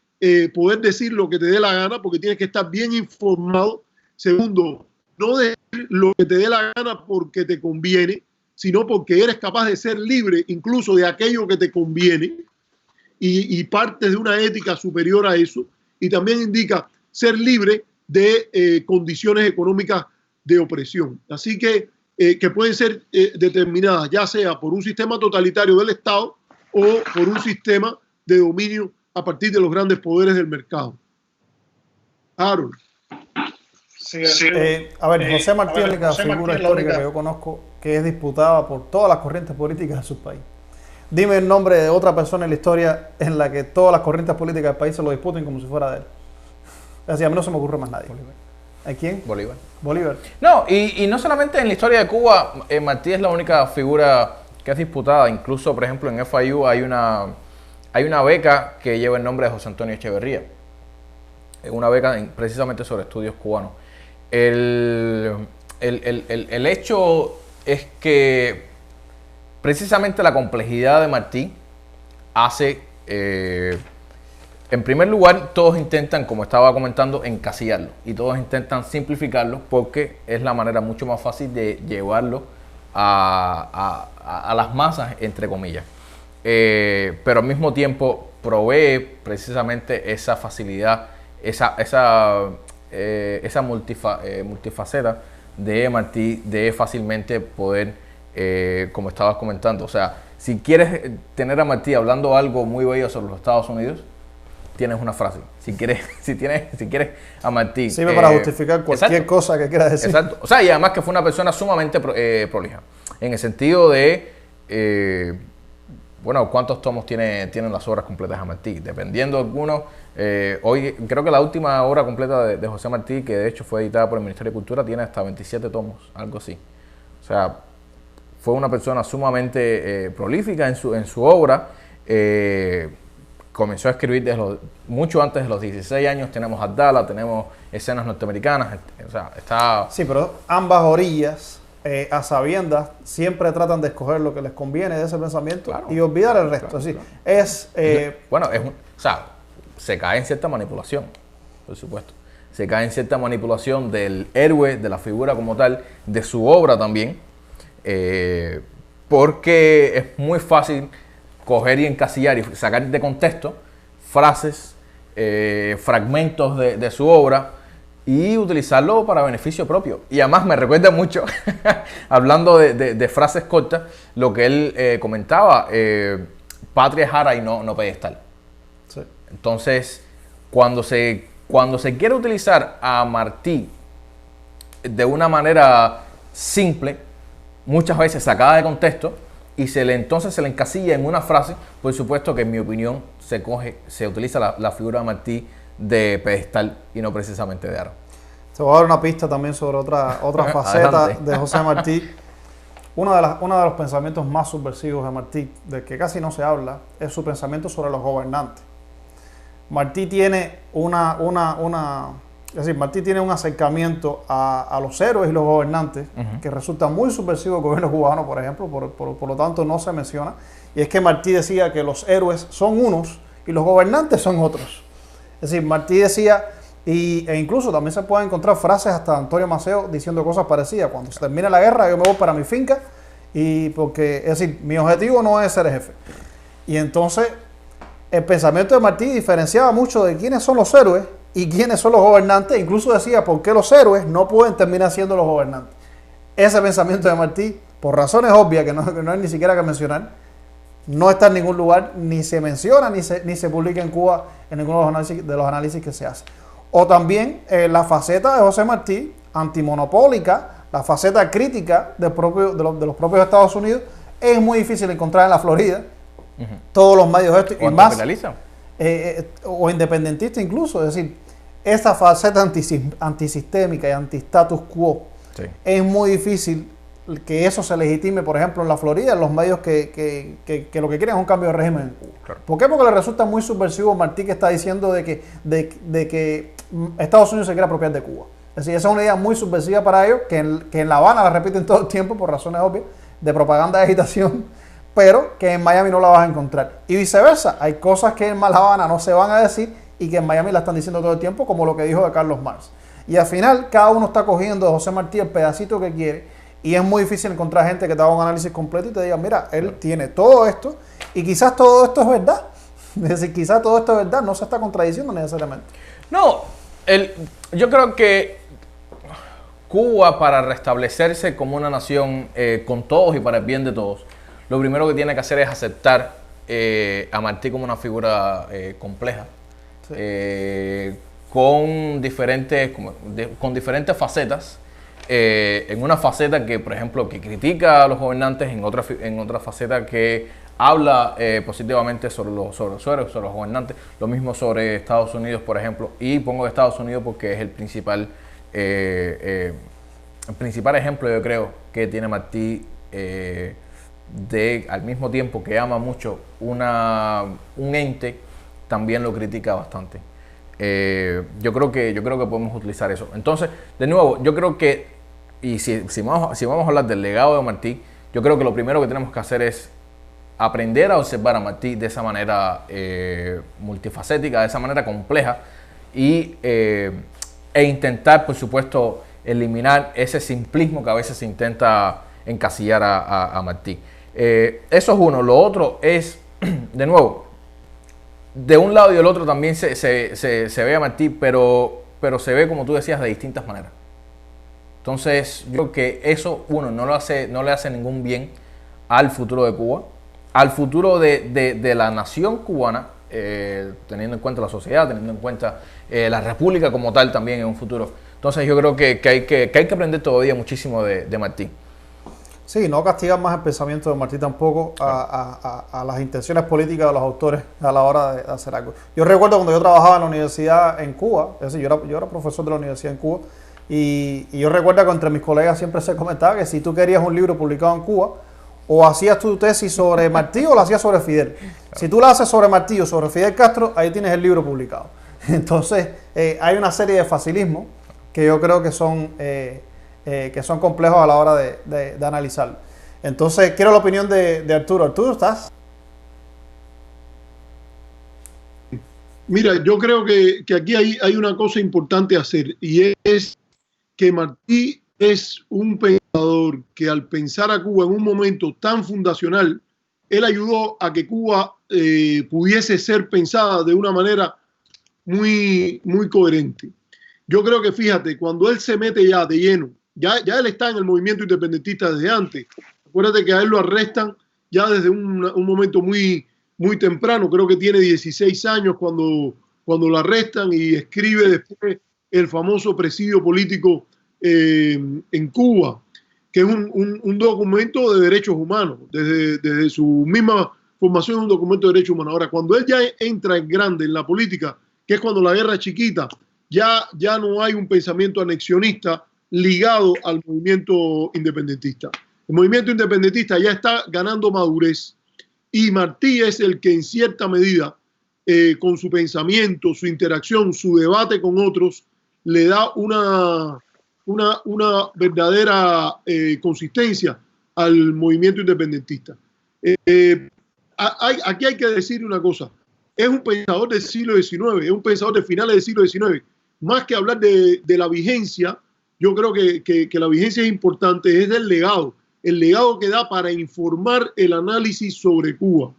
poder decir lo que te dé la gana, porque tienes que estar bien informado. Segundo, no decir lo que te dé la gana porque te conviene, sino porque eres capaz de ser libre incluso de aquello que te conviene, y parte de una ética superior a eso. Y también indica ser libre de condiciones económicas de opresión. Así que pueden ser determinadas ya sea por un sistema totalitario del Estado o por un sistema de dominio a partir de los grandes poderes del mercado. Harold. Sí, a ver, José Martí es la única figura histórica que yo conozco que es disputada por todas las corrientes políticas de su país. Dime el nombre de otra persona en la historia en la que todas las corrientes políticas del país se lo disputen como si fuera de él. Así, a mí no se me ocurre más nadie. ¿A quién? Bolívar. Bolívar. No, y no solamente en la historia de Cuba, Martí es la única figura que es disputada. Incluso, por ejemplo, en FIU hay una beca que lleva el nombre de José Antonio Echeverría. Una beca precisamente sobre estudios cubanos. El hecho es que precisamente la complejidad de Martí hace, en primer lugar, todos intentan, como estaba comentando, encasillarlo y todos intentan simplificarlo porque es la manera mucho más fácil de llevarlo a las masas, entre comillas. Pero al mismo tiempo provee precisamente esa facilidad, esa multifaceta de Martí de fácilmente poder, como estabas comentando, o sea, si quieres tener a Martí hablando algo muy bello sobre los Estados Unidos, tienes una frase. Si quieres a Martí, sirve para justificar cualquier cosa que quieras decir. Exacto. O sea, y además que fue una persona sumamente prolija, en el sentido de bueno, ¿cuántos tomos tienen las obras completas de Martí? Dependiendo de algunos. Hoy creo que la última obra completa de José Martí, que de hecho fue editada por el Ministerio de Cultura, tiene hasta 27 tomos, algo así. O sea, fue una persona sumamente prolífica en su obra. Comenzó a escribir mucho antes de los 16 años. Tenemos Abdala, tenemos escenas norteamericanas. O sea, está... Sí, pero ambas orillas, a sabiendas, siempre tratan de escoger lo que les conviene de ese pensamiento, claro, y olvidar el resto. Claro, así, claro. Es, bueno, o sea, se cae en cierta manipulación, por supuesto. Se cae en cierta manipulación del héroe, de la figura como tal, de su obra también, porque es muy fácil coger y encasillar y sacar de contexto frases, fragmentos de su obra y utilizarlo para beneficio propio. Y además me recuerda mucho, hablando de frases cortas, lo que él comentaba, patria es ara y no pedestal. sí. Entonces, cuando se quiere utilizar a Martí de una manera simple, muchas veces sacada de contexto, y entonces se le encasilla en una frase, por supuesto que en mi opinión se utiliza la figura de Martí de pedestal y no precisamente de aro. Te voy a dar una pista también sobre otra faceta de José Martí. Uno de los pensamientos más subversivos de Martí, del que casi no se habla, es su pensamiento sobre los gobernantes. Martí tiene Martí tiene un acercamiento a los héroes y los gobernantes, que resulta muy subversivo del gobierno cubano, por ejemplo, por lo tanto no se menciona. Y es que Martí decía que los héroes son unos y los gobernantes son otros. Es decir, Martí decía, e incluso también se pueden encontrar frases hasta de Antonio Maceo diciendo cosas parecidas. Cuando se termine la guerra, yo me voy para mi finca, es decir, mi objetivo no es ser jefe. Y entonces, el pensamiento de Martí diferenciaba mucho de quiénes son los héroes y quiénes son los gobernantes. Incluso decía por qué los héroes no pueden terminar siendo los gobernantes. Ese pensamiento de Martí, por razones obvias que no hay ni siquiera que mencionar, no está en ningún lugar, ni se menciona, ni se publica en Cuba en ninguno de los análisis que se hace. O también la faceta de José Martí, antimonopólica, la faceta crítica de los propios Estados Unidos, es muy difícil encontrar en la Florida. Todos los medios de esto, y más, o independentista incluso, es decir, esa faceta antisistémica y anti-status quo, sí, es muy difícil que eso se legitime, por ejemplo, en la Florida, en los medios que lo que quieren es un cambio de régimen en Cuba. Claro. ¿Por qué? Porque le resulta muy subversivo Martí, que está diciendo de que Estados Unidos se quiere apropiar de Cuba. Es decir, esa es una idea muy subversiva para ellos, que en La Habana la repiten todo el tiempo por razones obvias, de propaganda de agitación, pero que en Miami no la vas a encontrar. Y viceversa, hay cosas que en La Habana no se van a decir y que en Miami la están diciendo todo el tiempo, como lo que dijo de Carlos Marx. Y al final, cada uno está cogiendo de José Martí el pedacito que quiere, y es muy difícil encontrar gente que te haga un análisis completo y te diga, mira, él tiene todo esto, y quizás todo esto es verdad. Es decir, quizás todo esto es verdad, no se está contradiciendo necesariamente. No, yo creo que Cuba, para restablecerse como una nación con todos y para el bien de todos, lo primero que tiene que hacer es aceptar a Martí como una figura compleja, sí, con diferentes facetas. En una faceta que, por ejemplo, que critica a los gobernantes, en otra faceta que habla positivamente sobre los gobernantes, lo mismo sobre Estados Unidos, por ejemplo, y pongo Estados Unidos porque es el principal ejemplo, yo creo, que tiene Martí, al mismo tiempo que ama mucho un ente, también lo critica bastante. Yo creo que podemos utilizar eso. Entonces, de nuevo, yo creo que y si vamos a hablar del legado de Martí, yo creo que lo primero que tenemos que hacer es aprender a observar a Martí de esa manera multifacética, de esa manera compleja, e intentar, por supuesto, eliminar ese simplismo que a veces se intenta encasillar a Martí. Eso es uno. Lo otro es, de nuevo, de un lado y del otro también se ve a Martí, pero se ve, como tú decías, de distintas maneras. Entonces, yo creo que eso, uno, no le hace ningún bien al futuro de Cuba, al futuro de la nación cubana, teniendo en cuenta la sociedad, teniendo en cuenta la república como tal también en un futuro. Entonces, yo creo que hay que aprender todavía muchísimo de Martí. Sí, no castigar más el pensamiento de Martí tampoco a las intenciones políticas de los autores a la hora de hacer algo. Yo recuerdo cuando yo trabajaba en la universidad en Cuba, es decir, yo era profesor de la universidad en Cuba, y yo recuerdo que entre mis colegas siempre se comentaba que si tú querías un libro publicado en Cuba, o hacías tu tesis sobre Martí o la hacías sobre Fidel. Si tú la haces sobre Martí o sobre Fidel Castro, ahí tienes el libro publicado. Entonces, hay una serie de facilismos que yo creo que son complejos a la hora de analizarlo. Entonces, quiero la opinión de Arturo. Arturo, ¿estás? Mira, yo creo que aquí hay una cosa importante a hacer, y es que Martí es un pensador que, al pensar a Cuba en un momento tan fundacional, él ayudó a que Cuba pudiese ser pensada de una manera muy, muy coherente. Yo creo que, fíjate, cuando él se mete ya de lleno, ya él está en el movimiento independentista desde antes. Acuérdate que a él lo arrestan ya desde un momento muy, muy temprano. Creo que tiene 16 años cuando lo arrestan, y escribe después el famoso Presidio Político en Cuba, que es un documento de derechos humanos. Desde su misma formación es un documento de derechos humanos. Ahora, cuando él ya entra en grande en la política, que es cuando la guerra es chiquita, ya no hay un pensamiento anexionista ligado al movimiento independentista. El movimiento independentista ya está ganando madurez, y Martí es el que, en cierta medida, con su pensamiento, su interacción, su debate con otros, le da una verdadera consistencia al movimiento independentista. Aquí hay que decir una cosa: es un pensador del siglo XIX, es un pensador de finales del siglo XIX. Más que hablar de la vigencia, yo creo que la vigencia es importante, es del legado, el legado que da para informar el análisis sobre Cuba.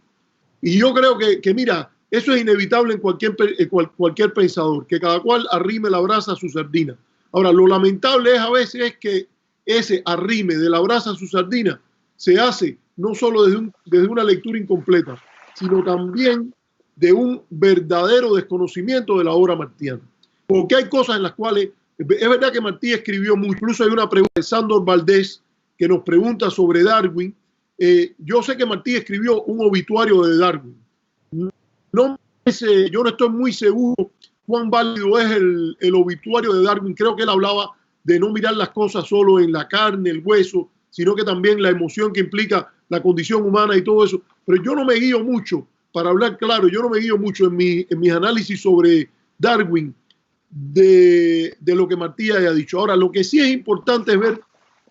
Y yo creo que mira, eso es inevitable en cualquier pensador, que cada cual arrime la brasa a su sardina. Ahora, lo lamentable a veces es que ese arrime de la brasa a su sardina se hace no solo desde una lectura incompleta, sino también de un verdadero desconocimiento de la obra martiana. Porque hay cosas en las cuales, es verdad que Martí escribió mucho. Incluso hay una pregunta de Sándor Valdés que nos pregunta sobre Darwin. Yo sé que Martí escribió un obituario de Darwin. Yo no estoy muy seguro cuán válido es el obituario de Darwin. Creo que él hablaba de no mirar las cosas solo en la carne, el hueso, sino que también la emoción que implica la condición humana y todo eso. Pero yo no me guío mucho, para hablar claro, yo no me guío mucho en mis análisis sobre Darwin de lo que Martí haya dicho. Ahora, lo que sí es importante es ver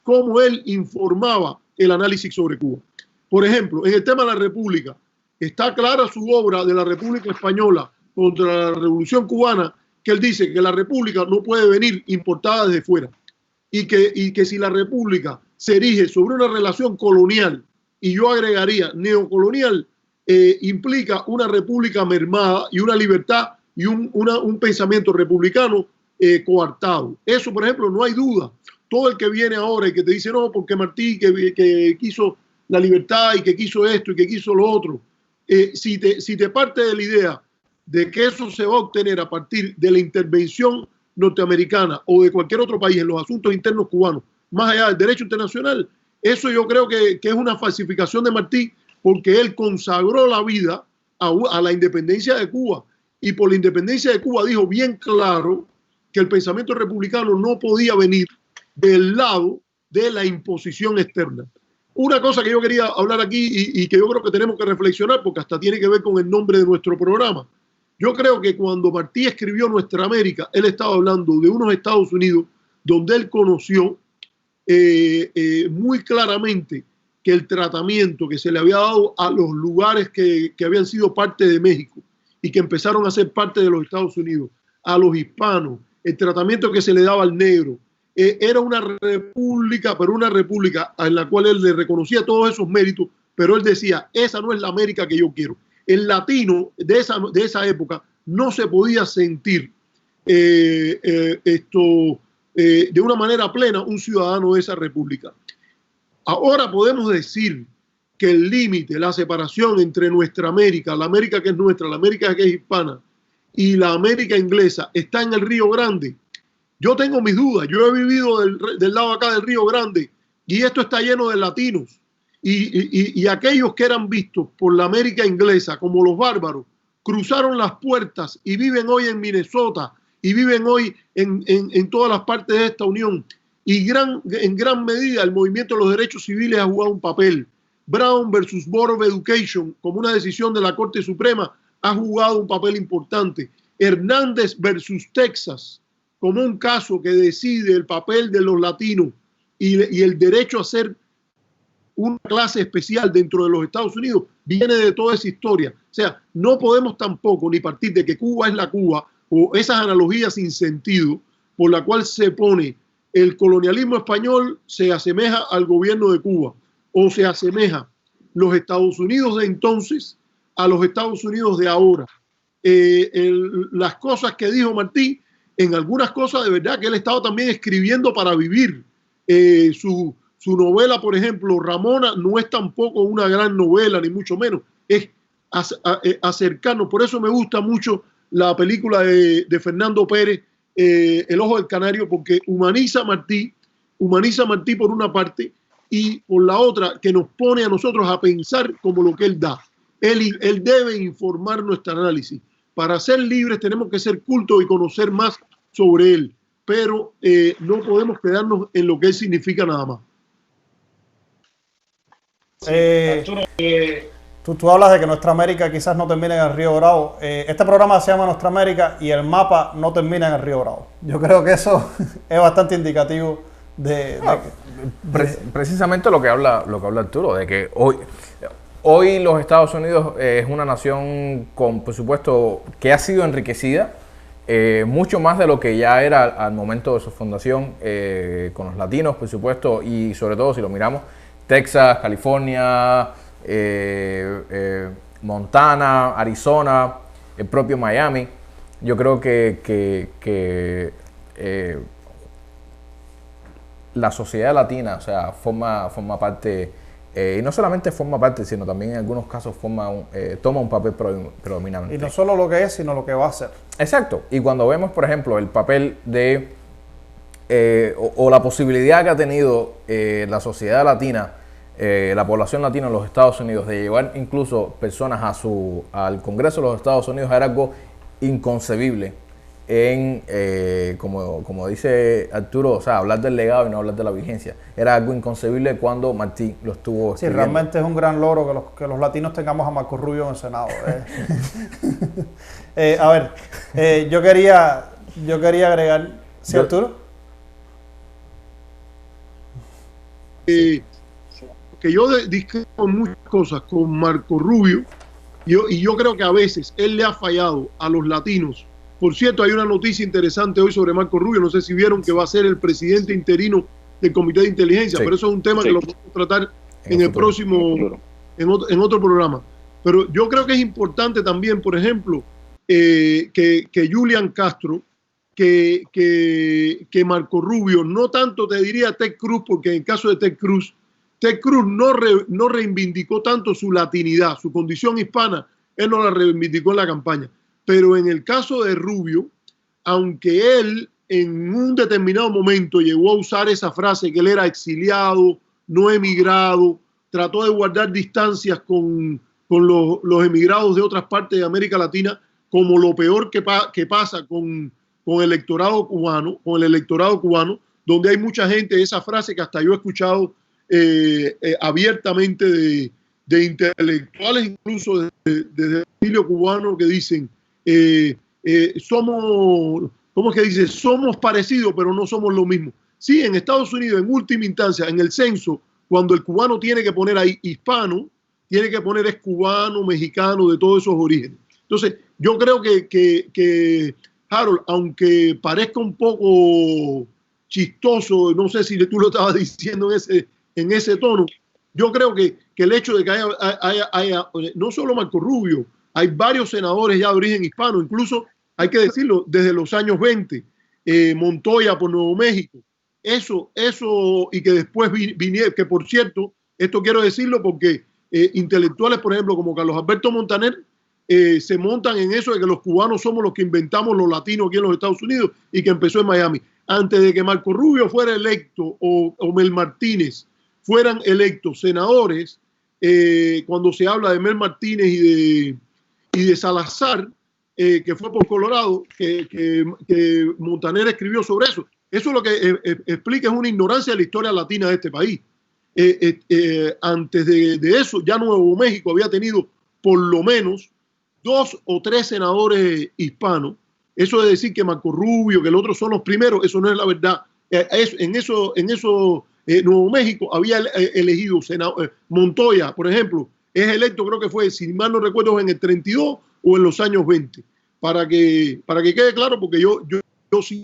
cómo él informaba el análisis sobre Cuba. Por ejemplo, en el tema de la República, está clara su obra de la República Española contra la Revolución Cubana, que él dice que la República no puede venir importada desde fuera, y que si la República se erige sobre una relación colonial, y yo agregaría neocolonial, implica una república mermada y una libertad y un pensamiento republicano coartado. Eso, por ejemplo, no hay duda. Todo el que viene ahora y que te dice no, porque Martí que quiso la libertad y que quiso esto y que quiso lo otro, si te parte de la idea de que eso se va a obtener a partir de la intervención norteamericana o de cualquier otro país en los asuntos internos cubanos, más allá del derecho internacional, eso yo creo que es una falsificación de Martí, porque él consagró la vida a la independencia de Cuba, y por la independencia de Cuba dijo bien claro que el pensamiento republicano no podía venir del lado de la imposición externa. Una cosa que yo quería hablar aquí y que yo creo que tenemos que reflexionar, porque hasta tiene que ver con el nombre de nuestro programa. Yo creo que cuando Martí escribió Nuestra América, él estaba hablando de unos Estados Unidos donde él conoció muy claramente que el tratamiento que se le había dado a los lugares que habían sido parte de México y que empezaron a ser parte de los Estados Unidos, a los hispanos, el tratamiento que se le daba al negro, era una república, pero una república en la cual él le reconocía todos esos méritos, pero él decía, esa no es la América que yo quiero. El latino de esa época no se podía sentir de una manera plena un ciudadano de esa república. Ahora podemos decir que el límite, la separación entre nuestra América, la América que es nuestra, la América que es hispana y la América inglesa está en el Río Grande. Yo tengo mis dudas, yo he vivido del lado acá del Río Grande y esto está lleno de latinos y aquellos que eran vistos por la América inglesa como los bárbaros cruzaron las puertas y viven hoy en Minnesota y viven hoy en todas las partes de esta unión. Y en gran medida el movimiento de los derechos civiles ha jugado un papel. Brown versus Board of Education, como una decisión de la Corte Suprema, ha jugado un papel importante. Hernández versus Texas, como un caso que decide el papel de los latinos y el derecho a ser una clase especial dentro de los Estados Unidos, viene de toda esa historia. O sea, no podemos tampoco ni partir de que Cuba es la Cuba o esas analogías sin sentido por la cual se pone el colonialismo español se asemeja al gobierno de Cuba o se asemeja los Estados Unidos de entonces a los Estados Unidos de ahora. Las cosas que dijo Martí, en algunas cosas de verdad que él estaba también escribiendo para vivir. Su novela, por ejemplo, Ramona, no es tampoco una gran novela, ni mucho menos. Es acercarnos. Por eso me gusta mucho la película de Fernando Pérez, El Ojo del Canario, porque humaniza a Martí por una parte y por la otra que nos pone a nosotros a pensar como lo que él da. Él debe informar nuestro análisis. Para ser libres tenemos que ser cultos y conocer más sobre él, pero no podemos quedarnos en lo que él significa nada más. Tú hablas de que nuestra América quizás no termine en el Río Bravo. Este programa se llama Nuestra América y el mapa no termina en el Río Bravo. Yo creo que eso es bastante indicativo precisamente lo que habla Arturo, de que hoy los Estados Unidos es una nación con, por supuesto, que ha sido enriquecida mucho más de lo que ya era al momento de su fundación, con los latinos, por supuesto, y sobre todo si lo miramos, Texas, California, Montana, Arizona, el propio Miami. Yo creo que la sociedad latina, o sea, forma parte, y no solamente forma parte, sino también en algunos casos toma un papel predominante. Y no solo lo que es, sino lo que va a ser. Exacto. Y cuando vemos, por ejemplo, el papel de, o la posibilidad que ha tenido la sociedad latina, la población latina en los Estados Unidos, de llevar incluso personas al Congreso de los Estados Unidos, era algo inconcebible como dice Arturo, o sea, hablar del legado y no hablar de la vigencia. Era algo inconcebible cuando Martí lo estuvo escribiendo. Sí, realmente es un gran logro que los latinos tengamos a Marco Rubio en el Senado. A ver, yo quería agregar... ¿Sí, Arturo? Que yo discrepo con muchas cosas con Marco Rubio y yo creo que a veces él le ha fallado a los latinos. Por cierto, hay una noticia interesante hoy sobre Marco Rubio, no sé si vieron que va a ser el presidente interino del Comité de Inteligencia, sí, pero eso es un tema que lo podemos tratar en el próximo, en otro programa. Pero yo creo que es importante también, por ejemplo, que Julian Castro, que Marco Rubio, no tanto te diría Ted Cruz, porque en el caso de Ted Cruz no reivindicó tanto su latinidad, su condición hispana, él no la reivindicó en la campaña. Pero en el caso de Rubio, aunque él en un determinado momento llegó a usar esa frase que él era exiliado, no emigrado, trató de guardar distancias con los emigrados de otras partes de América Latina, como lo peor que pasa con el electorado cubano, donde hay mucha gente, esa frase que hasta yo he escuchado abiertamente de intelectuales, incluso desde el exilio cubano, que dicen, somos ¿cómo es que dice? Somos parecidos, pero no somos lo mismo. Sí, en Estados Unidos, en última instancia, en el censo, cuando el cubano tiene que poner ahí hispano, tiene que poner es cubano, mexicano, de todos esos orígenes. Entonces, yo creo que Harold, aunque parezca un poco chistoso, no sé si tú lo estabas diciendo en ese tono, yo creo que el hecho de que haya no solo Marco Rubio, hay varios senadores ya de origen hispano, incluso, hay que decirlo, desde los años 20, Montoya por Nuevo México, eso, y que después viniera, que por cierto, esto quiero decirlo porque intelectuales, por ejemplo, como Carlos Alberto Montaner, se montan en eso de que los cubanos somos los que inventamos los latinos aquí en los Estados Unidos y que empezó en Miami. Antes de que Marco Rubio fuera electo o Mel Martínez fueran electos senadores, cuando se habla de Mel Martínez y de Salazar, que fue por Colorado, que Montaner escribió sobre eso. Eso lo que explica es una ignorancia de la historia latina de este país. Antes de eso, ya Nuevo México había tenido por lo menos 2 o 3 senadores hispanos. Eso de decir que Marco Rubio, que el otro son los primeros, eso no es la verdad. En eso Nuevo México había elegido Montoya, por ejemplo, es electo, creo que fue, si mal no recuerdo, en el 32 o en los años 20. Para que quede claro, porque yo sí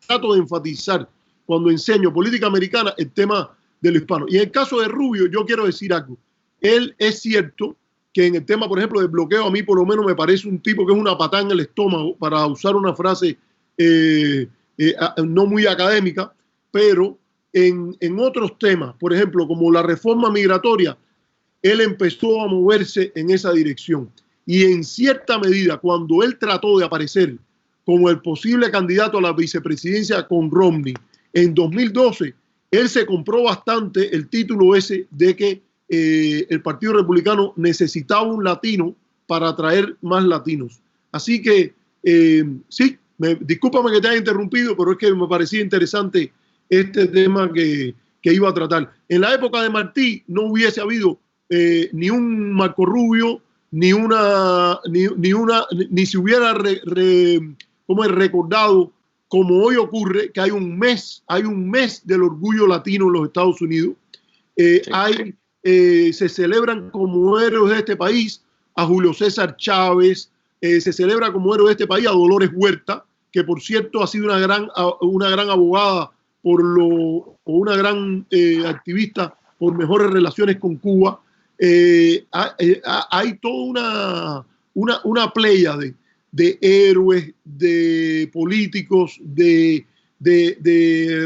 trato de enfatizar cuando enseño política americana el tema de lo hispano. Y en el caso de Rubio, yo quiero decir algo. Él es cierto que en el tema, por ejemplo, del bloqueo, a mí por lo menos me parece un tipo que es una patada en el estómago, para usar una frase no muy académica, pero en otros temas, por ejemplo, como la reforma migratoria, él empezó a moverse en esa dirección. Y en cierta medida, cuando él trató de aparecer como el posible candidato a la vicepresidencia con Romney en 2012, él se compró bastante el título ese de que el Partido Republicano necesitaba un latino para atraer más latinos. Así que sí, discúlpame que te haya interrumpido, pero es que me parecía interesante este tema que iba a tratar. En la época de Martí no hubiese habido ni un Marco Rubio, ni se hubiera recordado, como hoy ocurre, que hay un mes del orgullo latino en los Estados Unidos. Se celebran como héroes de este país a Julio César Chávez, se celebra como héroe de este país a Dolores Huerta, que por cierto ha sido una gran abogada o una gran activista por mejores relaciones con Cuba. Hay toda una playa de héroes, de políticos, de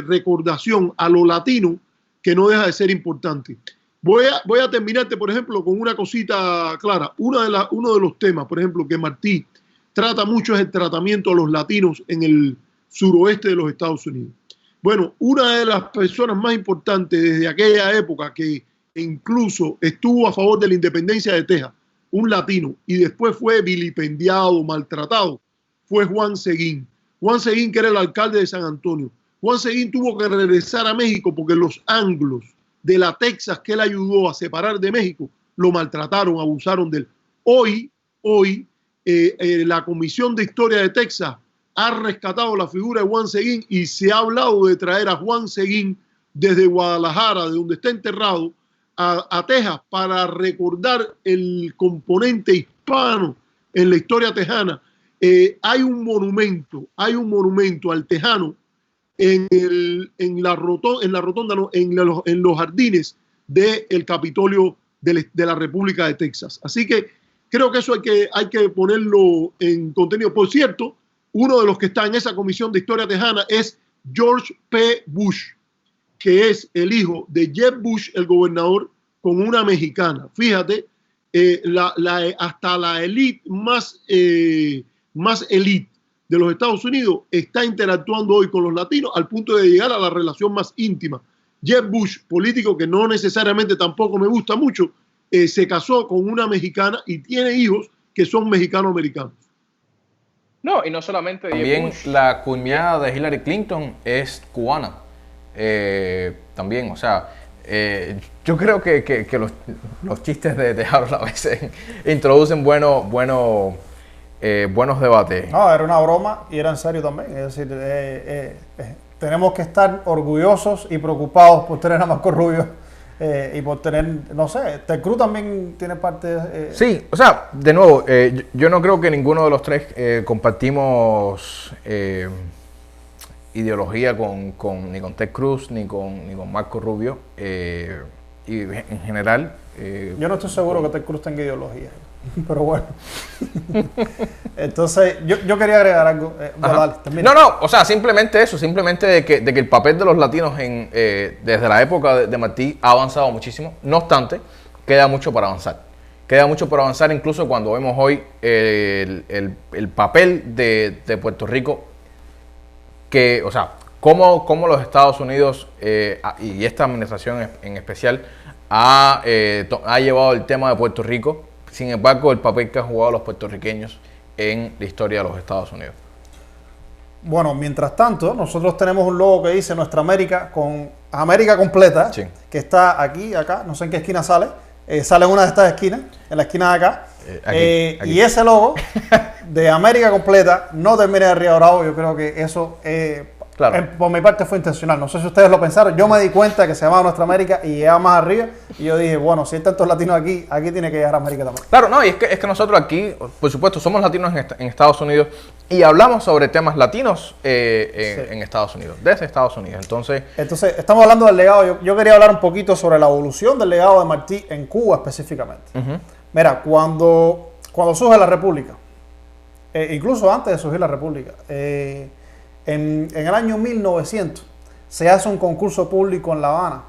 recordación a lo latino, que no deja de ser importante. Voy a terminarte, por ejemplo, con una cosita clara. Uno de los temas, por ejemplo, que Martí trata mucho es el tratamiento a los latinos en el suroeste de los Estados Unidos. Bueno, una de las personas más importantes desde aquella época, que incluso estuvo a favor de la independencia de Texas, un latino, y después fue vilipendiado, maltratado, fue Juan Seguín. Juan Seguín, que era el alcalde de San Antonio. Juan Seguín tuvo que regresar a México porque los anglos de la Texas que él ayudó a separar de México lo maltrataron, abusaron de él. Hoy la Comisión de Historia de Texas ha rescatado la figura de Juan Seguín y se ha hablado de traer a Juan Seguín desde Guadalajara, de donde está enterrado, a Texas, para recordar el componente hispano en la historia tejana. Hay un monumento al tejano en los jardines del Capitolio de la República de Texas. Así que creo que eso hay que ponerlo en contenido. Por cierto, uno de los que está en esa comisión de historia tejana es George P. Bush, que es el hijo de Jeb Bush, el gobernador, con una mexicana. Fíjate, hasta la élite más élite de los Estados Unidos está interactuando hoy con los latinos al punto de llegar a la relación más íntima. Jeb Bush, político que no necesariamente tampoco me gusta mucho, se casó con una mexicana y tiene hijos que son mexicano-americanos. No, y no solamente también Bush. La cuñada de Hillary Clinton es cubana. También, o sea, yo creo que los chistes de Harold a veces introducen buenos buenos debates. No, era una broma y era en serio también. Es decir, tenemos que estar orgullosos y preocupados por tener a Marco Rubio y por tener, no sé, Ted Cruz también tiene parte... Sí, o sea, de nuevo, yo no creo que ninguno de los tres compartimos ideología ni con Ted Cruz ni con Marco Rubio. Y en general... yo no estoy seguro que Ted Cruz tenga ideología. Pero bueno. Entonces, yo quería agregar algo. Dale, termina. No, o sea, simplemente eso, simplemente de que el papel de los latinos desde la época de Martí ha avanzado muchísimo. No obstante, queda mucho para avanzar. Queda mucho por avanzar incluso cuando vemos hoy el papel de Puerto Rico, que, o sea, cómo los Estados Unidos y esta administración en especial ha llevado el tema de Puerto Rico. Sin embargo, el papel que han jugado los puertorriqueños en la historia de los Estados Unidos. Bueno, mientras tanto, nosotros tenemos un logo que dice Nuestra América, con América completa, Sí. que está aquí, acá, no sé en qué esquina sale. Sale en una de estas esquinas, en la esquina de acá. Aquí. Y ese logo de América completa no termina de Río Bravo. Yo creo que eso, Claro. por mi parte, fue intencional. No sé si ustedes lo pensaron. Yo me di cuenta que se llamaba Nuestra América y llegaba más arriba. Y yo dije, bueno, si hay tantos latinos aquí, aquí tiene que llegar a América también. Claro, no, y es que nosotros aquí, por supuesto, somos latinos en Estados Unidos y hablamos sobre temas latinos en Estados Unidos, desde Estados Unidos. Entonces, estamos hablando del legado. Yo quería hablar un poquito sobre la evolución del legado de Martí en Cuba específicamente. Mira, cuando surge la República, incluso antes de surgir la República, en el año 1900 se hace un concurso público en La Habana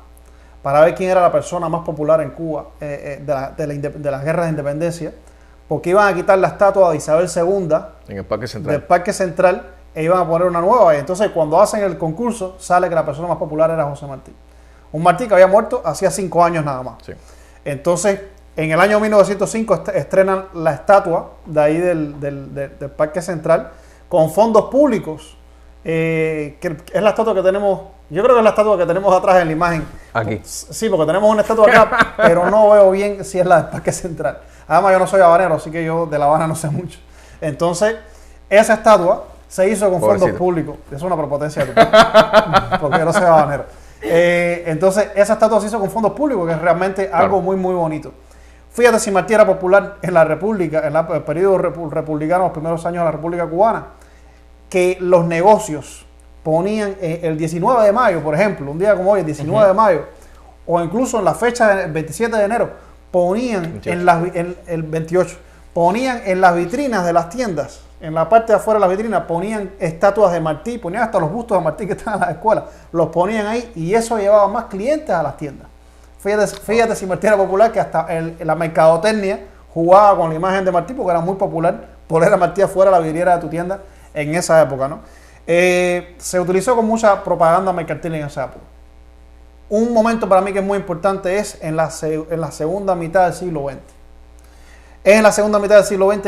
para ver quién era la persona más popular en Cuba de las guerras de independencia, porque iban a quitar la estatua de Isabel II en el Parque Central. del Parque Central e iban a poner una nueva. Y entonces, cuando hacen el concurso, sale que la persona más popular era José Martí. Un Martí que había muerto hacía 5 años nada más. Sí. Entonces, en el año 1905 estrenan la estatua de ahí del Parque Central con fondos públicos. Que es la estatua que tenemos, yo creo que es la estatua que tenemos atrás en la imagen. Aquí. Sí, porque tenemos una estatua acá, pero no veo bien si es la del Parque Central. Además, yo no soy habanero, así que yo de La Habana no sé mucho. Entonces, esa estatua se hizo con fondos públicos. Es una prepotencia de tu parte, porque yo no soy habanero. Entonces, esa estatua se hizo con fondos públicos, que es realmente algo muy, muy bonito. Fíjate si Martí era popular en la República, en el periodo republicano, los primeros años de la República Cubana, que los negocios ponían el 19 de mayo, por ejemplo, un día como hoy, el 19 de mayo, o incluso en la fecha del 27 de enero, ponían el 28, ponían en las vitrinas de las tiendas, en la parte de afuera de las vitrinas, ponían estatuas de Martí, ponían hasta los bustos de Martí que estaban en las escuelas, los ponían ahí y eso llevaba más clientes a las tiendas. Fíjate si Martí era popular, que hasta la mercadotecnia jugaba con la imagen de Martí porque era muy popular poner a Martí afuera de la vidriera de tu tienda en esa época, ¿no? Se utilizó con mucha propaganda mercantil en esa época. Un momento para mí que es muy importante es en la segunda mitad del siglo XX. Es en la segunda mitad del siglo XX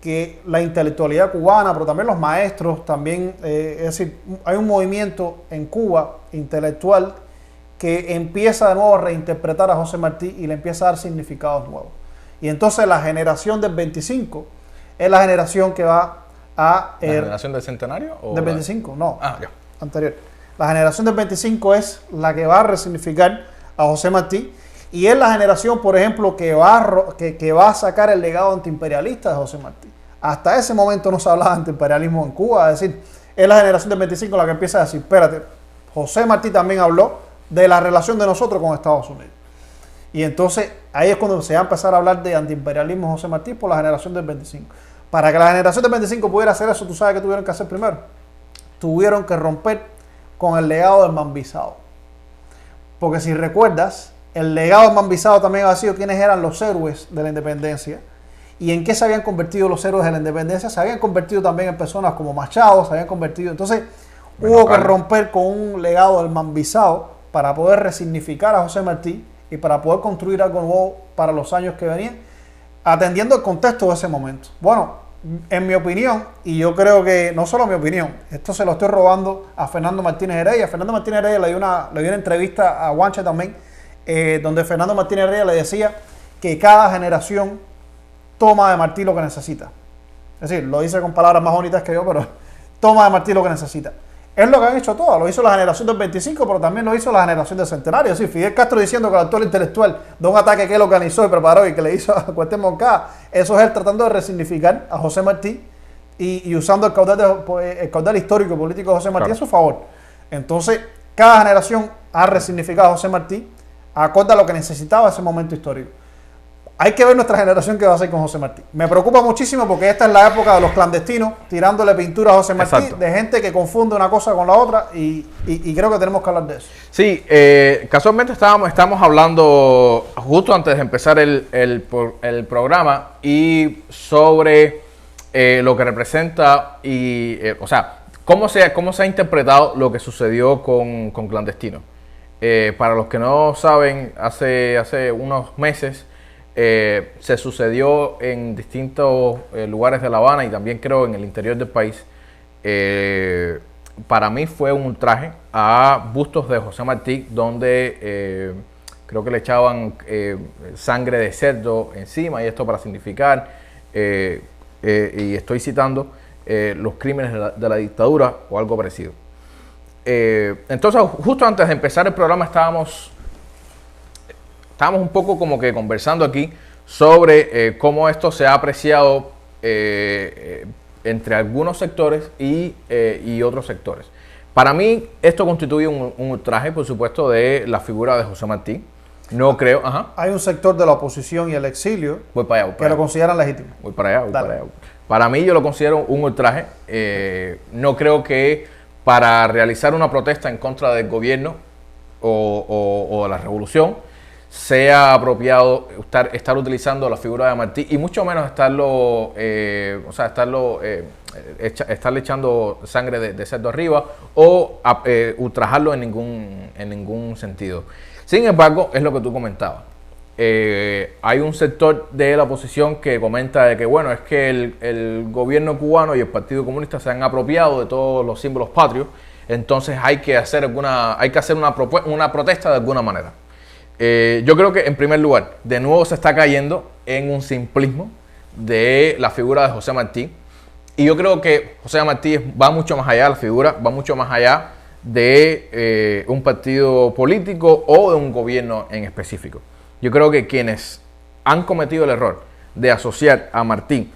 que la intelectualidad cubana, pero también los maestros, también, es decir, hay un movimiento en Cuba intelectual que empieza de nuevo a reinterpretar a José Martí y le empieza a dar significados nuevos. Y entonces la generación del 25 es la generación que va a... ¿La generación del centenario? ¿O del 25, no, ya. Anterior. La generación del 25 es la que va a resignificar a José Martí y es la generación, por ejemplo, que va a sacar el legado antiimperialista de José Martí. Hasta ese momento no se hablaba de antiimperialismo en Cuba, es decir, es la generación del 25 la que empieza a decir, espérate, José Martí también habló de la relación de nosotros con Estados Unidos. Y entonces ahí es cuando se va a empezar a hablar de antiimperialismo José Martí por la generación del 25. Para que la generación del 25 pudiera hacer eso, ¿tú sabes qué tuvieron que hacer primero? Tuvieron que romper con el legado del Mambisado. Porque si recuerdas, el legado del Mambisado también ha sido quiénes eran los héroes de la independencia. ¿Y en qué se habían convertido los héroes de la independencia? Se habían convertido también en personas como Machado, se habían convertido... Entonces hubo que romper con un legado del Mambisado para poder resignificar a José Martí y para poder construir algo nuevo para los años que venían, atendiendo el contexto de ese momento. Bueno, en mi opinión, y yo creo que no solo mi opinión, esto se lo estoy robando a Fernando Martínez Heredia. Fernando Martínez Heredia le dio una entrevista a Guanche también, donde Fernando Martínez Heredia le decía que cada generación toma de Martí lo que necesita. Es decir, lo dice con palabras más bonitas que yo, pero toma de Martí lo que necesita. Es lo que han hecho todos, lo hizo la generación del 25, pero también lo hizo la generación del centenario. Es decir, Fidel Castro diciendo que el actor intelectual de un ataque que él organizó y preparó y que le hizo a Cuauhtémoc Moncada, eso es él tratando de resignificar a José Martí y usando el caudal histórico y político de José Martí a su favor. Entonces, cada generación ha resignificado a José Martí acorde a lo que necesitaba ese momento histórico. Hay que ver nuestra generación qué va a hacer con José Martí. Me preocupa muchísimo porque esta es la época de los clandestinos tirándole pintura a José Martí, exacto, de gente que confunde una cosa con la otra y creo que tenemos que hablar de eso. Sí, casualmente estamos hablando justo antes de empezar el programa y sobre lo que representa y, o sea, cómo se ha interpretado lo que sucedió con clandestinos. Para los que no saben, hace unos meses se sucedió en distintos lugares de La Habana y también creo en el interior del país. Para mí fue un ultraje a bustos de José Martí, donde creo que le echaban sangre de cerdo encima, y esto para significar, y estoy citando, los crímenes de la dictadura o algo parecido. Entonces, justo antes de empezar el programa estábamos un poco como que conversando aquí sobre cómo esto se ha apreciado entre algunos sectores y otros sectores. Para mí esto constituye un ultraje, por supuesto, de la figura de José Martí. No creo. Ajá. Hay un sector de la oposición y el exilio que lo consideran legítimo. Voy para allá. Para mí yo lo considero un ultraje. No creo que para realizar una protesta en contra del gobierno o de la revolución sea apropiado estar utilizando la figura de Martí y mucho menos estarle echando sangre de cerdo arriba o ultrajarlo en ningún sentido. Sin embargo, es lo que tú comentabas. Hay un sector de la oposición que comenta de que, bueno, es que el gobierno cubano y el Partido Comunista se han apropiado de todos los símbolos patrios, entonces hay que hacer una protesta de alguna manera. Yo creo que, en primer lugar, de nuevo se está cayendo en un simplismo de la figura de José Martí. Y yo creo que José Martí va mucho más allá, la figura va mucho más allá de un partido político o de un gobierno en específico. Yo creo que quienes han cometido el error de asociar a Martí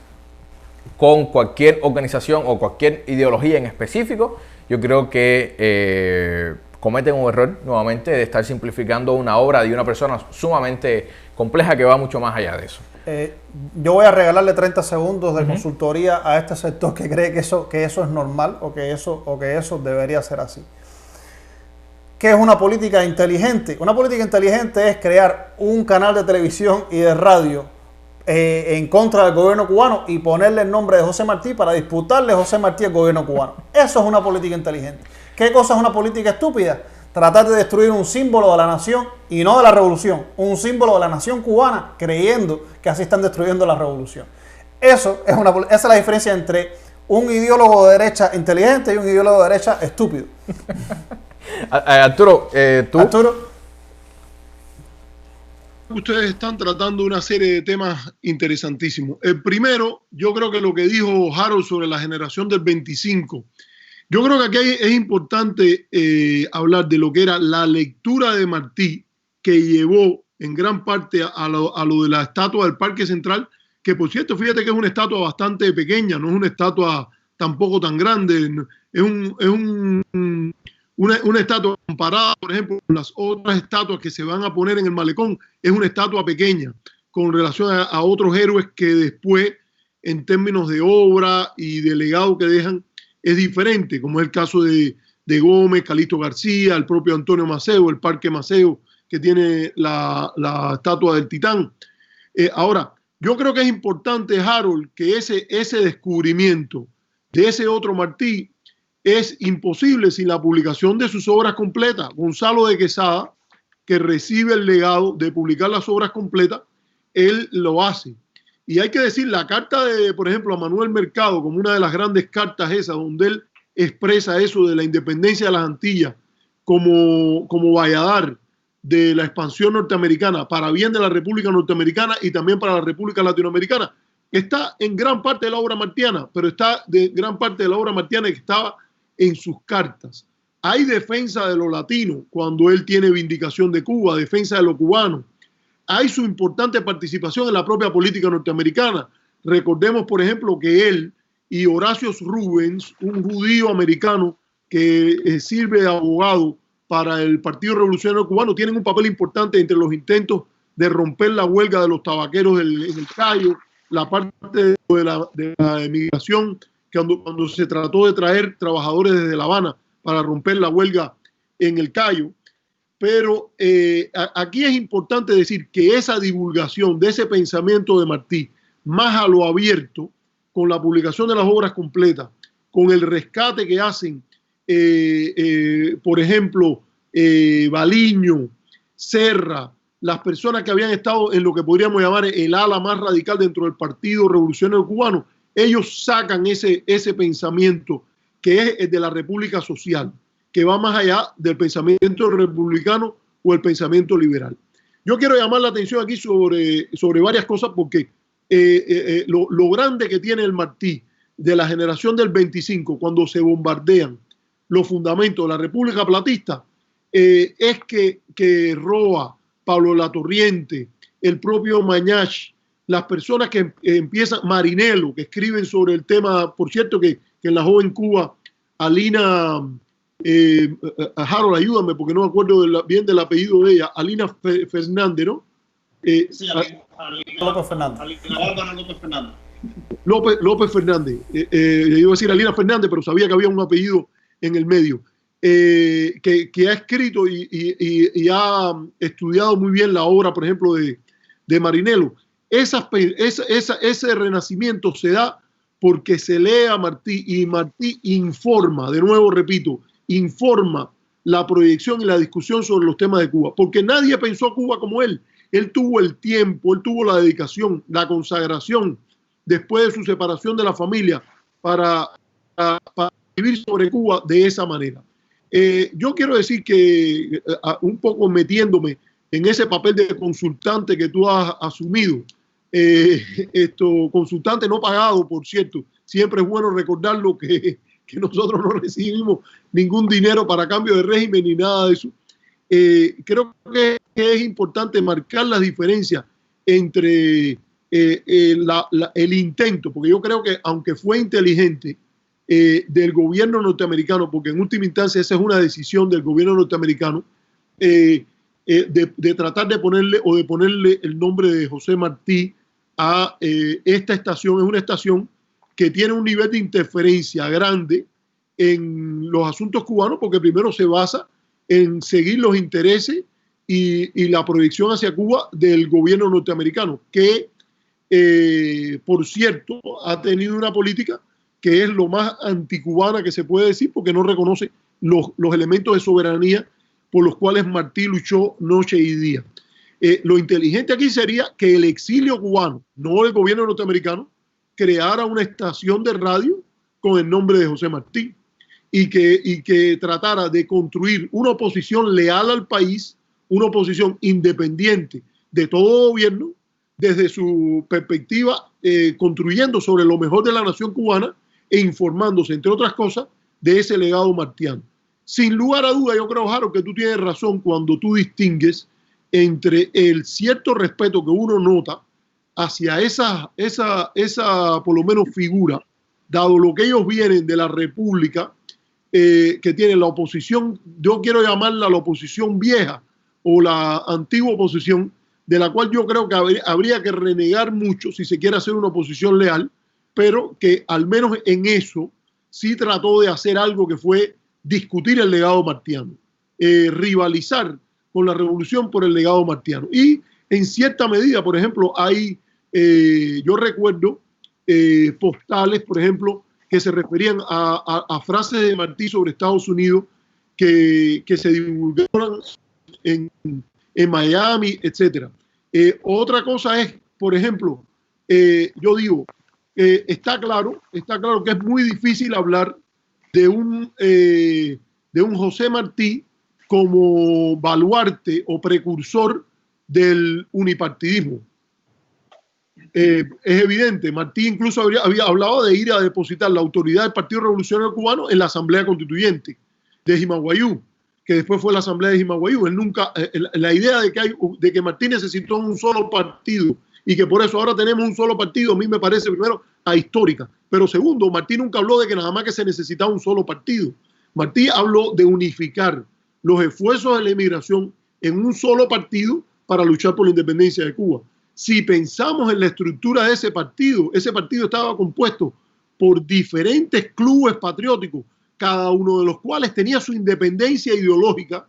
con cualquier organización o cualquier ideología en específico, yo creo que cometen un error nuevamente de estar simplificando una obra de una persona sumamente compleja que va mucho más allá de eso. Yo voy a regalarle 30 segundos de consultoría a este sector que cree que eso es normal o que eso debería ser así. ¿Qué es una política inteligente? Una política inteligente es crear un canal de televisión y de radio en contra del gobierno cubano y ponerle el nombre de José Martí para disputarle a José Martí al gobierno cubano. Eso es una política inteligente. ¿Qué cosa es una política estúpida? Tratar de destruir un símbolo de la nación y no de la revolución, un símbolo de la nación cubana, creyendo que así están destruyendo la revolución. Esa es la diferencia entre un ideólogo de derecha inteligente y un ideólogo de derecha estúpido. Arturo, ¿tú? Arturo. Ustedes están tratando una serie de temas interesantísimos. El primero, yo creo que lo que dijo Harold sobre la generación del 25, yo creo que aquí es importante hablar de lo que era la lectura de Martí, que llevó en gran parte a lo de la estatua del Parque Central, que por cierto, fíjate que es una estatua bastante pequeña, no es una estatua tampoco tan grande, es una estatua comparada, por ejemplo, con las otras estatuas que se van a poner en el malecón, es una estatua pequeña con relación a otros héroes que después, en términos de obra y de legado que dejan, es diferente, como es el caso de Gómez, Calixto García, el propio Antonio Maceo, el Parque Maceo, que tiene la estatua del Titán. Ahora, yo creo que es importante, Harold, que ese descubrimiento de ese otro Martí es imposible sin la publicación de sus obras completas. Gonzalo de Quesada, que recibe el legado de publicar las obras completas, él lo hace. Y hay que decir, la carta de, por ejemplo, a Manuel Mercado, como una de las grandes cartas esas, donde él expresa eso de la independencia de las Antillas como valladar de la expansión norteamericana para bien de la República Norteamericana y también para la República Latinoamericana. está en gran parte de la obra martiana, pero está de gran parte de la obra martiana que estaba en sus cartas. Hay defensa de lo latino cuando él tiene vindicación de Cuba, defensa de lo cubano. Hay su importante participación en la propia política norteamericana. Recordemos, por ejemplo, que él y Horacio Rubens, un judío americano que sirve de abogado para el Partido Revolucionario Cubano, tienen un papel importante entre los intentos de romper la huelga de los tabaqueros en el Cayo, la parte de la emigración, que cuando se trató de traer trabajadores desde La Habana para romper la huelga en el Cayo. Pero aquí es importante decir que esa divulgación de ese pensamiento de Martí, más a lo abierto, con la publicación de las obras completas, con el rescate que hacen, por ejemplo, Baliño, Serra, las personas que habían estado en lo que podríamos llamar el ala más radical dentro del Partido Revolucionario Cubano, ellos sacan ese pensamiento que es el de la República Social, que va más allá del pensamiento republicano o el pensamiento liberal. Yo quiero llamar la atención aquí sobre varias cosas porque lo grande que tiene el Martí de la generación del 25, cuando se bombardean los fundamentos de la República Platista, es que Roa, Pablo Latorriente, el propio Mañach, las personas que empiezan, Marinello, que escriben sobre el tema, por cierto, que en la joven Cuba, Alina, Harold, ayúdame porque no me acuerdo bien del apellido de ella, Alina Fernández, ¿no? Sí, López Fernández. López Fernández. Yo iba a decir Alina Fernández, pero sabía que había un apellido en el medio. Que ha escrito y ha estudiado muy bien la obra, por ejemplo, de Marinello. Ese renacimiento se da porque se lee a Martí y Martí informa, de nuevo repito, informa la proyección y la discusión sobre los temas de Cuba, porque nadie pensó a Cuba como él. Él tuvo el tiempo, él tuvo la dedicación, la consagración después de su separación de la familia para vivir sobre Cuba de esa manera. Yo quiero decir que un poco metiéndome en ese papel de consultante que tú has asumido, consultante no pagado, por cierto, siempre es bueno recordarlo que nosotros no recibimos ningún dinero para cambio de régimen ni nada de eso. Creo que es importante marcar las diferencias entre el intento, porque yo creo que aunque fue inteligente, del gobierno norteamericano, porque en última instancia esa es una decisión del gobierno norteamericano, de tratar de ponerle el nombre de José Martí a esta estación. Es una estación que tiene un nivel de interferencia grande en los asuntos cubanos, porque primero se basa en seguir los intereses y la proyección hacia Cuba del gobierno norteamericano, que por cierto ha tenido una política que es lo más anticubana que se puede decir, porque no reconoce los elementos de soberanía por los cuales Martí luchó noche y día. Lo inteligente aquí sería que el exilio cubano, no el gobierno norteamericano, creara una estación de radio con el nombre de José Martí y que tratara de construir una oposición leal al país, una oposición independiente de todo gobierno, desde su perspectiva, construyendo sobre lo mejor de la nación cubana e informándose, entre otras cosas, de ese legado martiano. Sin lugar a duda, yo creo, Harold, que tú tienes razón cuando tú distingues entre el cierto respeto que uno nota hacia esa por lo menos figura, dado lo que ellos vienen de la República, que tiene la oposición, yo quiero llamarla la oposición vieja o la antigua oposición, de la cual yo creo que habría que renegar mucho si se quiere hacer una oposición leal, pero que al menos en eso sí trató de hacer algo que fue discutir el legado martiano, rivalizar con la revolución por el legado martiano. Y en cierta medida, por ejemplo, hay, yo recuerdo postales, por ejemplo, que se referían a frases de Martí sobre Estados Unidos que se divulgaron en Miami, etc. Otra cosa es, por ejemplo, yo digo, está claro que es muy difícil hablar de un José Martí como baluarte o precursor del unipartidismo. es evidente. Martí incluso había hablado de ir a depositar la autoridad del Partido Revolucionario Cubano en la Asamblea Constituyente de Jimaguayú, que después fue la Asamblea de Jimaguayú. Él nunca, la idea de que Martí necesitó un solo partido y que por eso ahora tenemos un solo partido, a mí me parece, primero, ahistórica. Pero segundo, Martí nunca habló de que nada más que se necesitaba un solo partido. Martí habló de unificar los esfuerzos de la inmigración en un solo partido para luchar por la independencia de Cuba. Si pensamos en la estructura de ese partido estaba compuesto por diferentes clubes patrióticos, cada uno de los cuales tenía su independencia ideológica.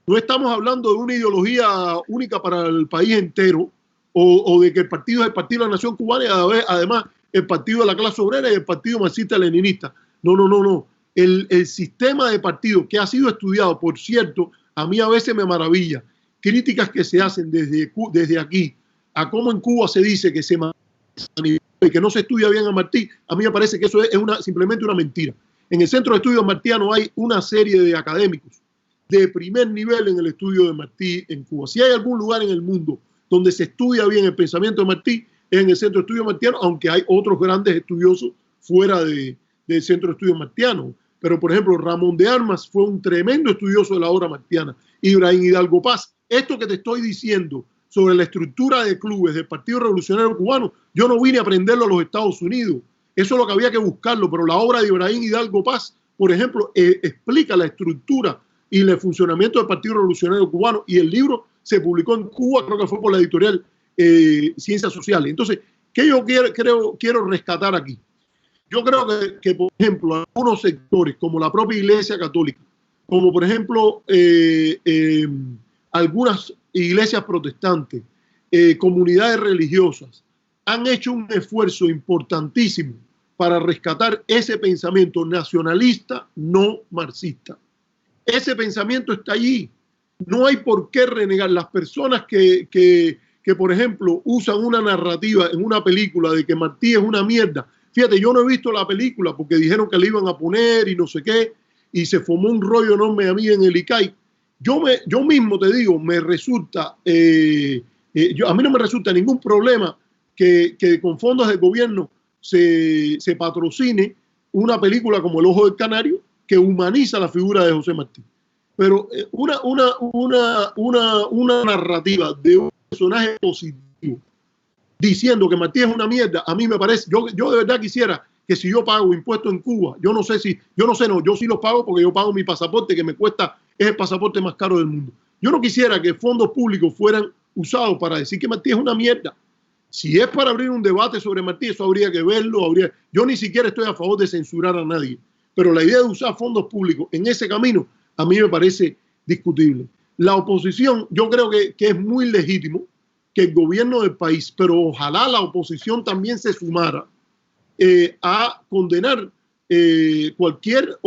No estamos hablando de una ideología única para el país entero, o de que el partido es el Partido de la Nación Cubana y además el Partido de la Clase Obrera y el Partido Marxista-Leninista. No. El sistema de partidos que ha sido estudiado, por cierto, a mí a veces me maravilla, críticas que se hacen desde aquí a cómo en Cuba se dice que se manipula y que no se estudia bien a Martí. A mí me parece que eso es simplemente una mentira. En el Centro de Estudios Martiano hay una serie de académicos de primer nivel en el estudio de Martí en Cuba. Si hay algún lugar en el mundo donde se estudia bien el pensamiento de Martí, es en el Centro de Estudios Martiano, aunque hay otros grandes estudiosos fuera del Centro de Estudios Martiano. Pero, por ejemplo, Ramón de Armas fue un tremendo estudioso de la obra martiana. Ibrahim Hidalgo Paz. Esto que te estoy diciendo sobre la estructura de clubes del Partido Revolucionario Cubano, yo no vine a aprenderlo a los Estados Unidos. Eso es lo que había que buscarlo, pero la obra de Ibrahim Hidalgo Paz, por ejemplo, explica la estructura y el funcionamiento del Partido Revolucionario Cubano, y el libro se publicó en Cuba, creo que fue por la editorial Ciencias Sociales. Entonces, ¿qué yo quiero rescatar aquí? Yo creo que, por ejemplo, algunos sectores, como la propia Iglesia Católica, como por ejemplo algunas iglesias protestantes, comunidades religiosas, han hecho un esfuerzo importantísimo para rescatar ese pensamiento nacionalista no marxista. Ese pensamiento está allí. No hay por qué renegar. Las personas que por ejemplo, usan una narrativa en una película de que Martí es una mierda. Fíjate, yo no he visto la película porque dijeron que la iban a poner y no sé qué, y se formó un rollo enorme a mí en el ICAI. Yo mismo te digo, me resulta, a mí no me resulta ningún problema que con fondos del gobierno se patrocine una película como El Ojo del Canario, que humaniza la figura de José Martí. Pero una narrativa de un personaje positivo diciendo que Martí es una mierda, a mí me parece, yo de verdad quisiera que si yo pago impuestos en Cuba, yo sí los pago porque yo pago mi pasaporte, que me cuesta, es el pasaporte más caro del mundo. Yo no quisiera que fondos públicos fueran usados para decir que Martí es una mierda. Si es para abrir un debate sobre Martí, eso habría que verlo. Yo ni siquiera estoy a favor de censurar a nadie, pero la idea de usar fondos públicos en ese camino a mí me parece discutible. La oposición, yo creo que es muy legítimo que el gobierno del país, pero ojalá la oposición también se sumara a condenar cualquier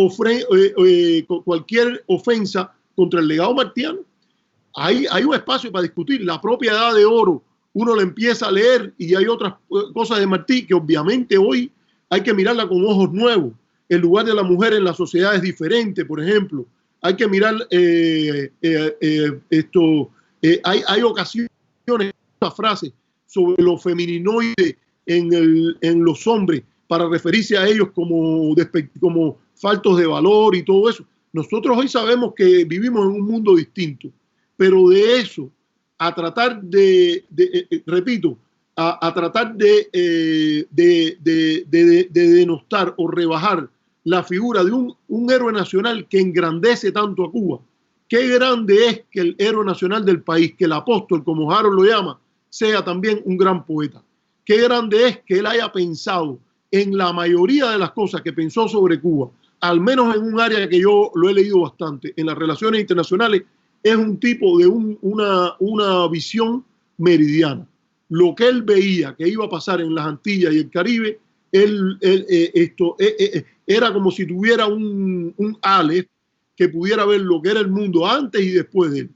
ofensa contra el legado martiano. Hay un espacio para discutir. La propia Edad de Oro, uno la empieza a leer y hay otras cosas de Martí que obviamente hoy hay que mirarla con ojos nuevos. El lugar de la mujer en la sociedad es diferente, por ejemplo. Hay que mirar hay ocasiones, una frase sobre lo femininoide en los hombres para referirse a ellos como faltos de valor y todo eso. Nosotros hoy sabemos que vivimos en un mundo distinto, pero de eso a tratar repito, a tratar de denostar o rebajar la figura de un héroe nacional que engrandece tanto a Cuba. Qué grande es que el héroe nacional del país, que el apóstol, como Harold lo llama, sea también un gran poeta. Qué grande es que él haya pensado en la mayoría de las cosas que pensó sobre Cuba, al menos en un área que yo lo he leído bastante, en las relaciones internacionales. Es un tipo de una visión meridiana. Lo que él veía que iba a pasar en las Antillas y el Caribe, era como si tuviera un Aleph que pudiera ver lo que era el mundo antes y después de él.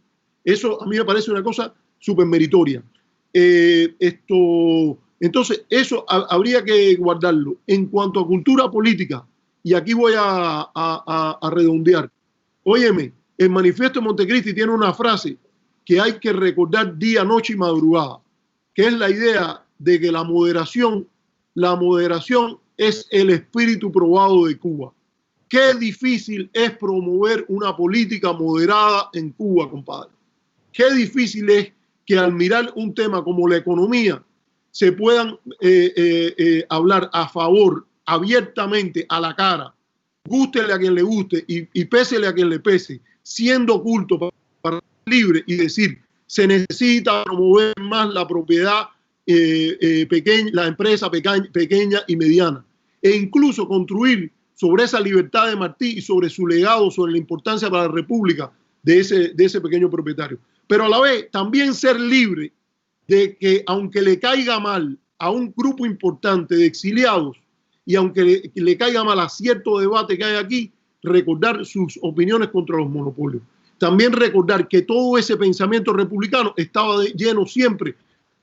Eso a mí me parece una cosa súper meritoria. Entonces, eso habría que guardarlo. En cuanto a cultura política, y aquí voy a redondear. Óyeme, el Manifiesto de Montecristi tiene una frase que hay que recordar día, noche y madrugada, que es la idea de que la moderación es el espíritu probado de Cuba. Qué difícil es promover una política moderada en Cuba, compadre. Qué difícil es que al mirar un tema como la economía se puedan hablar a favor abiertamente a la cara, gústele a quien le guste y pésele a quien le pese, siendo oculto para libre y decir se necesita promover más la propiedad pequeña, la empresa pequeña y mediana, e incluso construir sobre esa libertad de Martí y sobre su legado, sobre la importancia para la República de ese pequeño propietario. Pero a la vez también ser libre de que, aunque le caiga mal a un grupo importante de exiliados y aunque le caiga mal a cierto debate que hay aquí, recordar sus opiniones contra los monopolios. También recordar que todo ese pensamiento republicano estaba lleno siempre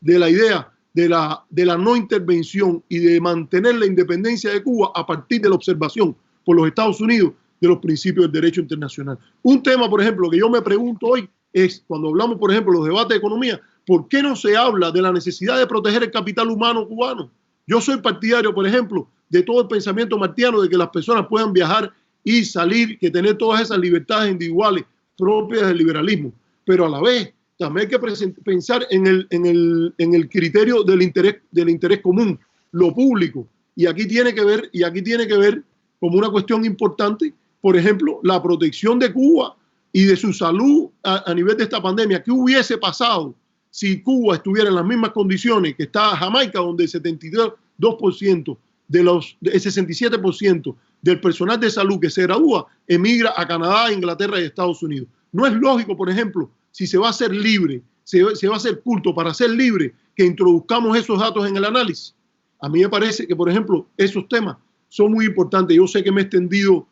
de la idea de la no intervención y de mantener la independencia de Cuba a partir de la observación por los Estados Unidos de los principios del derecho internacional. Un tema, por ejemplo, que yo me pregunto hoy es, cuando hablamos, por ejemplo, de los debates de economía, ¿por qué no se habla de la necesidad de proteger el capital humano cubano? Yo soy partidario, por ejemplo, de todo el pensamiento martiano de que las personas puedan viajar y salir, que tener todas esas libertades individuales propias del liberalismo, pero a la vez también hay que pensar en el criterio del interés común, lo público, y aquí tiene que ver como una cuestión importante, por ejemplo, la protección de Cuba y de su salud a nivel de esta pandemia. ¿Qué hubiese pasado si Cuba estuviera en las mismas condiciones que está Jamaica, donde el 72% el 67% del personal de salud que se gradúa emigra a Canadá, Inglaterra y Estados Unidos? No es lógico, por ejemplo, si se va a ser libre, se va a hacer culto para ser libre, que introduzcamos esos datos en el análisis. A mí me parece que, por ejemplo, esos temas son muy importantes. Yo sé que me he extendido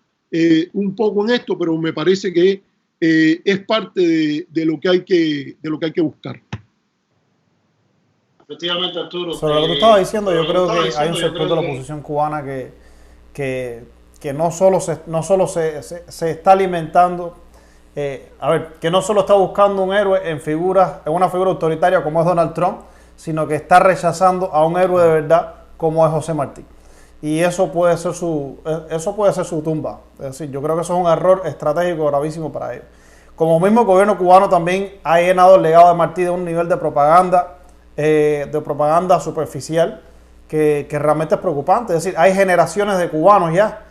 un poco en esto, pero me parece que es parte de lo que hay que buscar. Efectivamente, Arturo. Sobre lo que tú estabas diciendo, yo creo que hay un sector de la oposición cubana que no solo se está alimentando, que no solo está buscando un héroe en una figura autoritaria como es Donald Trump, sino que está rechazando a un héroe de verdad como es José Martí. Y eso puede ser su tumba. Es decir, yo creo que eso es un error estratégico gravísimo para ellos. Como mismo el gobierno cubano también ha llenado el legado de Martí de un nivel de propaganda superficial que realmente es preocupante. Es decir, hay generaciones de cubanos ya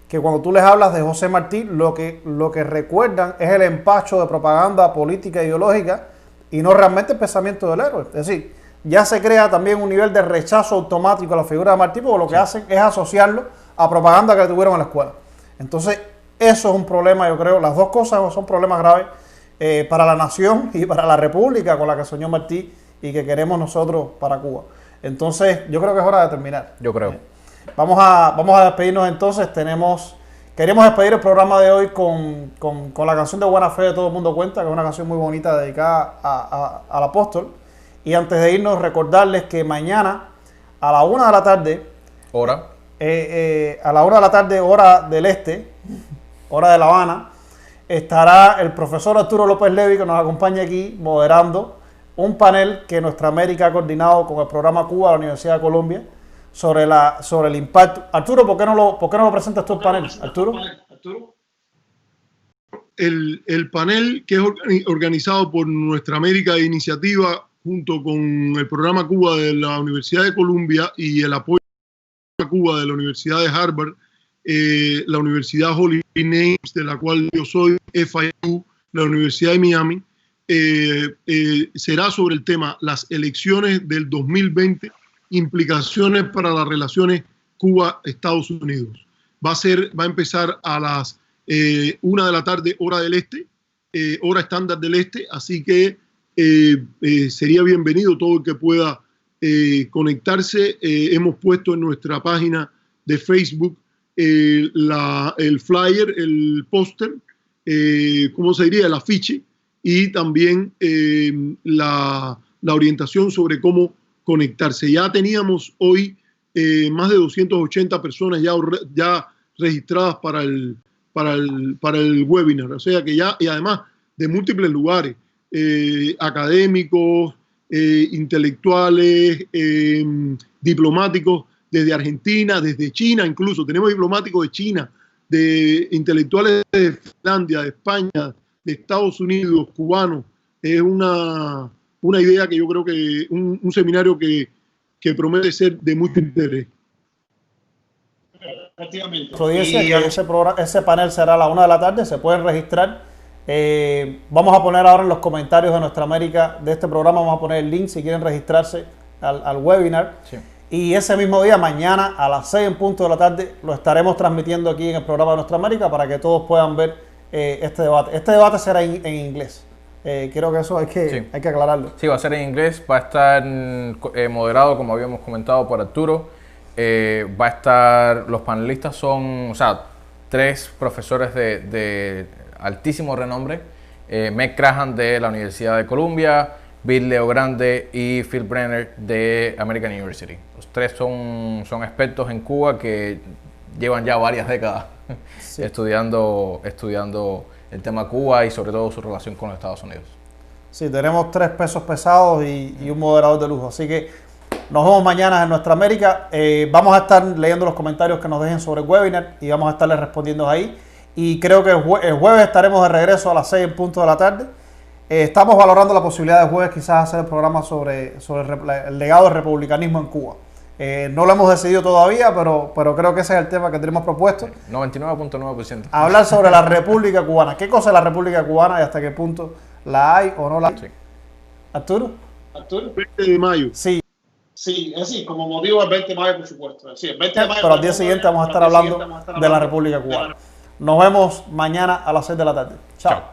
que cuando tú les hablas de José Martí, lo que recuerdan es el empacho de propaganda política e ideológica y no realmente el pensamiento del héroe. Es decir, ya se crea también un nivel de rechazo automático a la figura de Martí, porque lo que hacen es asociarlo a propaganda que tuvieron en la escuela. Entonces, eso es un problema, yo creo. Las dos cosas son problemas graves para la nación y para la república con la que soñó Martí y que queremos nosotros para Cuba. Entonces, yo creo que es hora de terminar. Yo creo. Vamos a despedirnos entonces. Queremos despedir el programa de hoy con la canción de Buena Fe de Todo el Mundo Cuenta, que es una canción muy bonita dedicada al apóstol. Y antes de irnos, recordarles que mañana a la 1 de la tarde, hora del este, hora de La Habana, estará el profesor Arturo López Levi, que nos acompaña aquí moderando un panel que Nuestra América ha coordinado con el programa Cuba de la Universidad de Colombia sobre el impacto. Arturo, ¿por qué no lo presentas tú el panel, Arturo? El panel, que es organizado por Nuestra América de Iniciativa junto con el programa Cuba de la Universidad de Columbia y el apoyo a Cuba de la Universidad de Harvard, la Universidad Holy Names, de la cual yo soy, FIU, la Universidad de Miami, será sobre el tema las elecciones del 2020, implicaciones para las relaciones Cuba-Estados Unidos. Va a empezar a las 1 de la tarde, hora del este, hora estándar del este, así que sería bienvenido todo el que pueda conectarse. Hemos puesto en nuestra página de Facebook el flyer, el póster, ¿cómo se diría? El afiche, y también la orientación sobre cómo conectarse. Ya teníamos hoy más de 280 personas ya registradas para el webinar, o sea que ya, y además de múltiples lugares, académicos, intelectuales, diplomáticos desde Argentina, desde China incluso. Tenemos diplomáticos de China, de intelectuales de Finlandia, de España, de Estados Unidos, cubanos. Es una idea que yo creo que un seminario que promete ser de mucho interés. Efectivamente. Ese panel será a la 1 de la tarde, se pueden registrar. Vamos a poner ahora en los comentarios de Nuestra América de este programa, vamos a poner el link si quieren registrarse al webinar. Sí. Y ese mismo día, mañana a las 6 en punto de la tarde, lo estaremos transmitiendo aquí en el programa de Nuestra América para que todos puedan ver este debate. Este debate será en inglés. Creo que eso hay que aclararlo. Sí, va a ser en inglés, va a estar moderado, como habíamos comentado, por Arturo. Va a estar, los panelistas son, o sea, 3 profesores de altísimo renombre. Meg Crahan de la Universidad de Columbia, Bill Leogrande y Phil Brenner de American University. Los 3 son expertos en Cuba que llevan ya varias décadas estudiando el tema Cuba y sobre todo su relación con los Estados Unidos. Sí, tenemos 3 pesos pesados y un moderador de lujo. Así que nos vemos mañana en Nuestra América. Vamos a estar leyendo los comentarios que nos dejen sobre el webinar y vamos a estarles respondiendo ahí. Y creo que el jueves estaremos de regreso a las 6 en punto de la tarde. Estamos valorando la posibilidad de jueves quizás hacer el programa sobre el legado del republicanismo en Cuba. No lo hemos decidido todavía, pero creo que ese es el tema que tenemos propuesto. 99.9%. Hablar sobre la República Cubana. ¿Qué cosa es la República Cubana y hasta qué punto la hay o no la hay? Sí. ¿Arturo? ¿Arturo? 20 de mayo. Sí. Sí, es así, como motivo el 20 de mayo, por supuesto. Sí, el 20 de mayo, pero al día siguiente vamos a estar hablando de la República Cubana. Nos vemos mañana a las 6 de la tarde. Chao.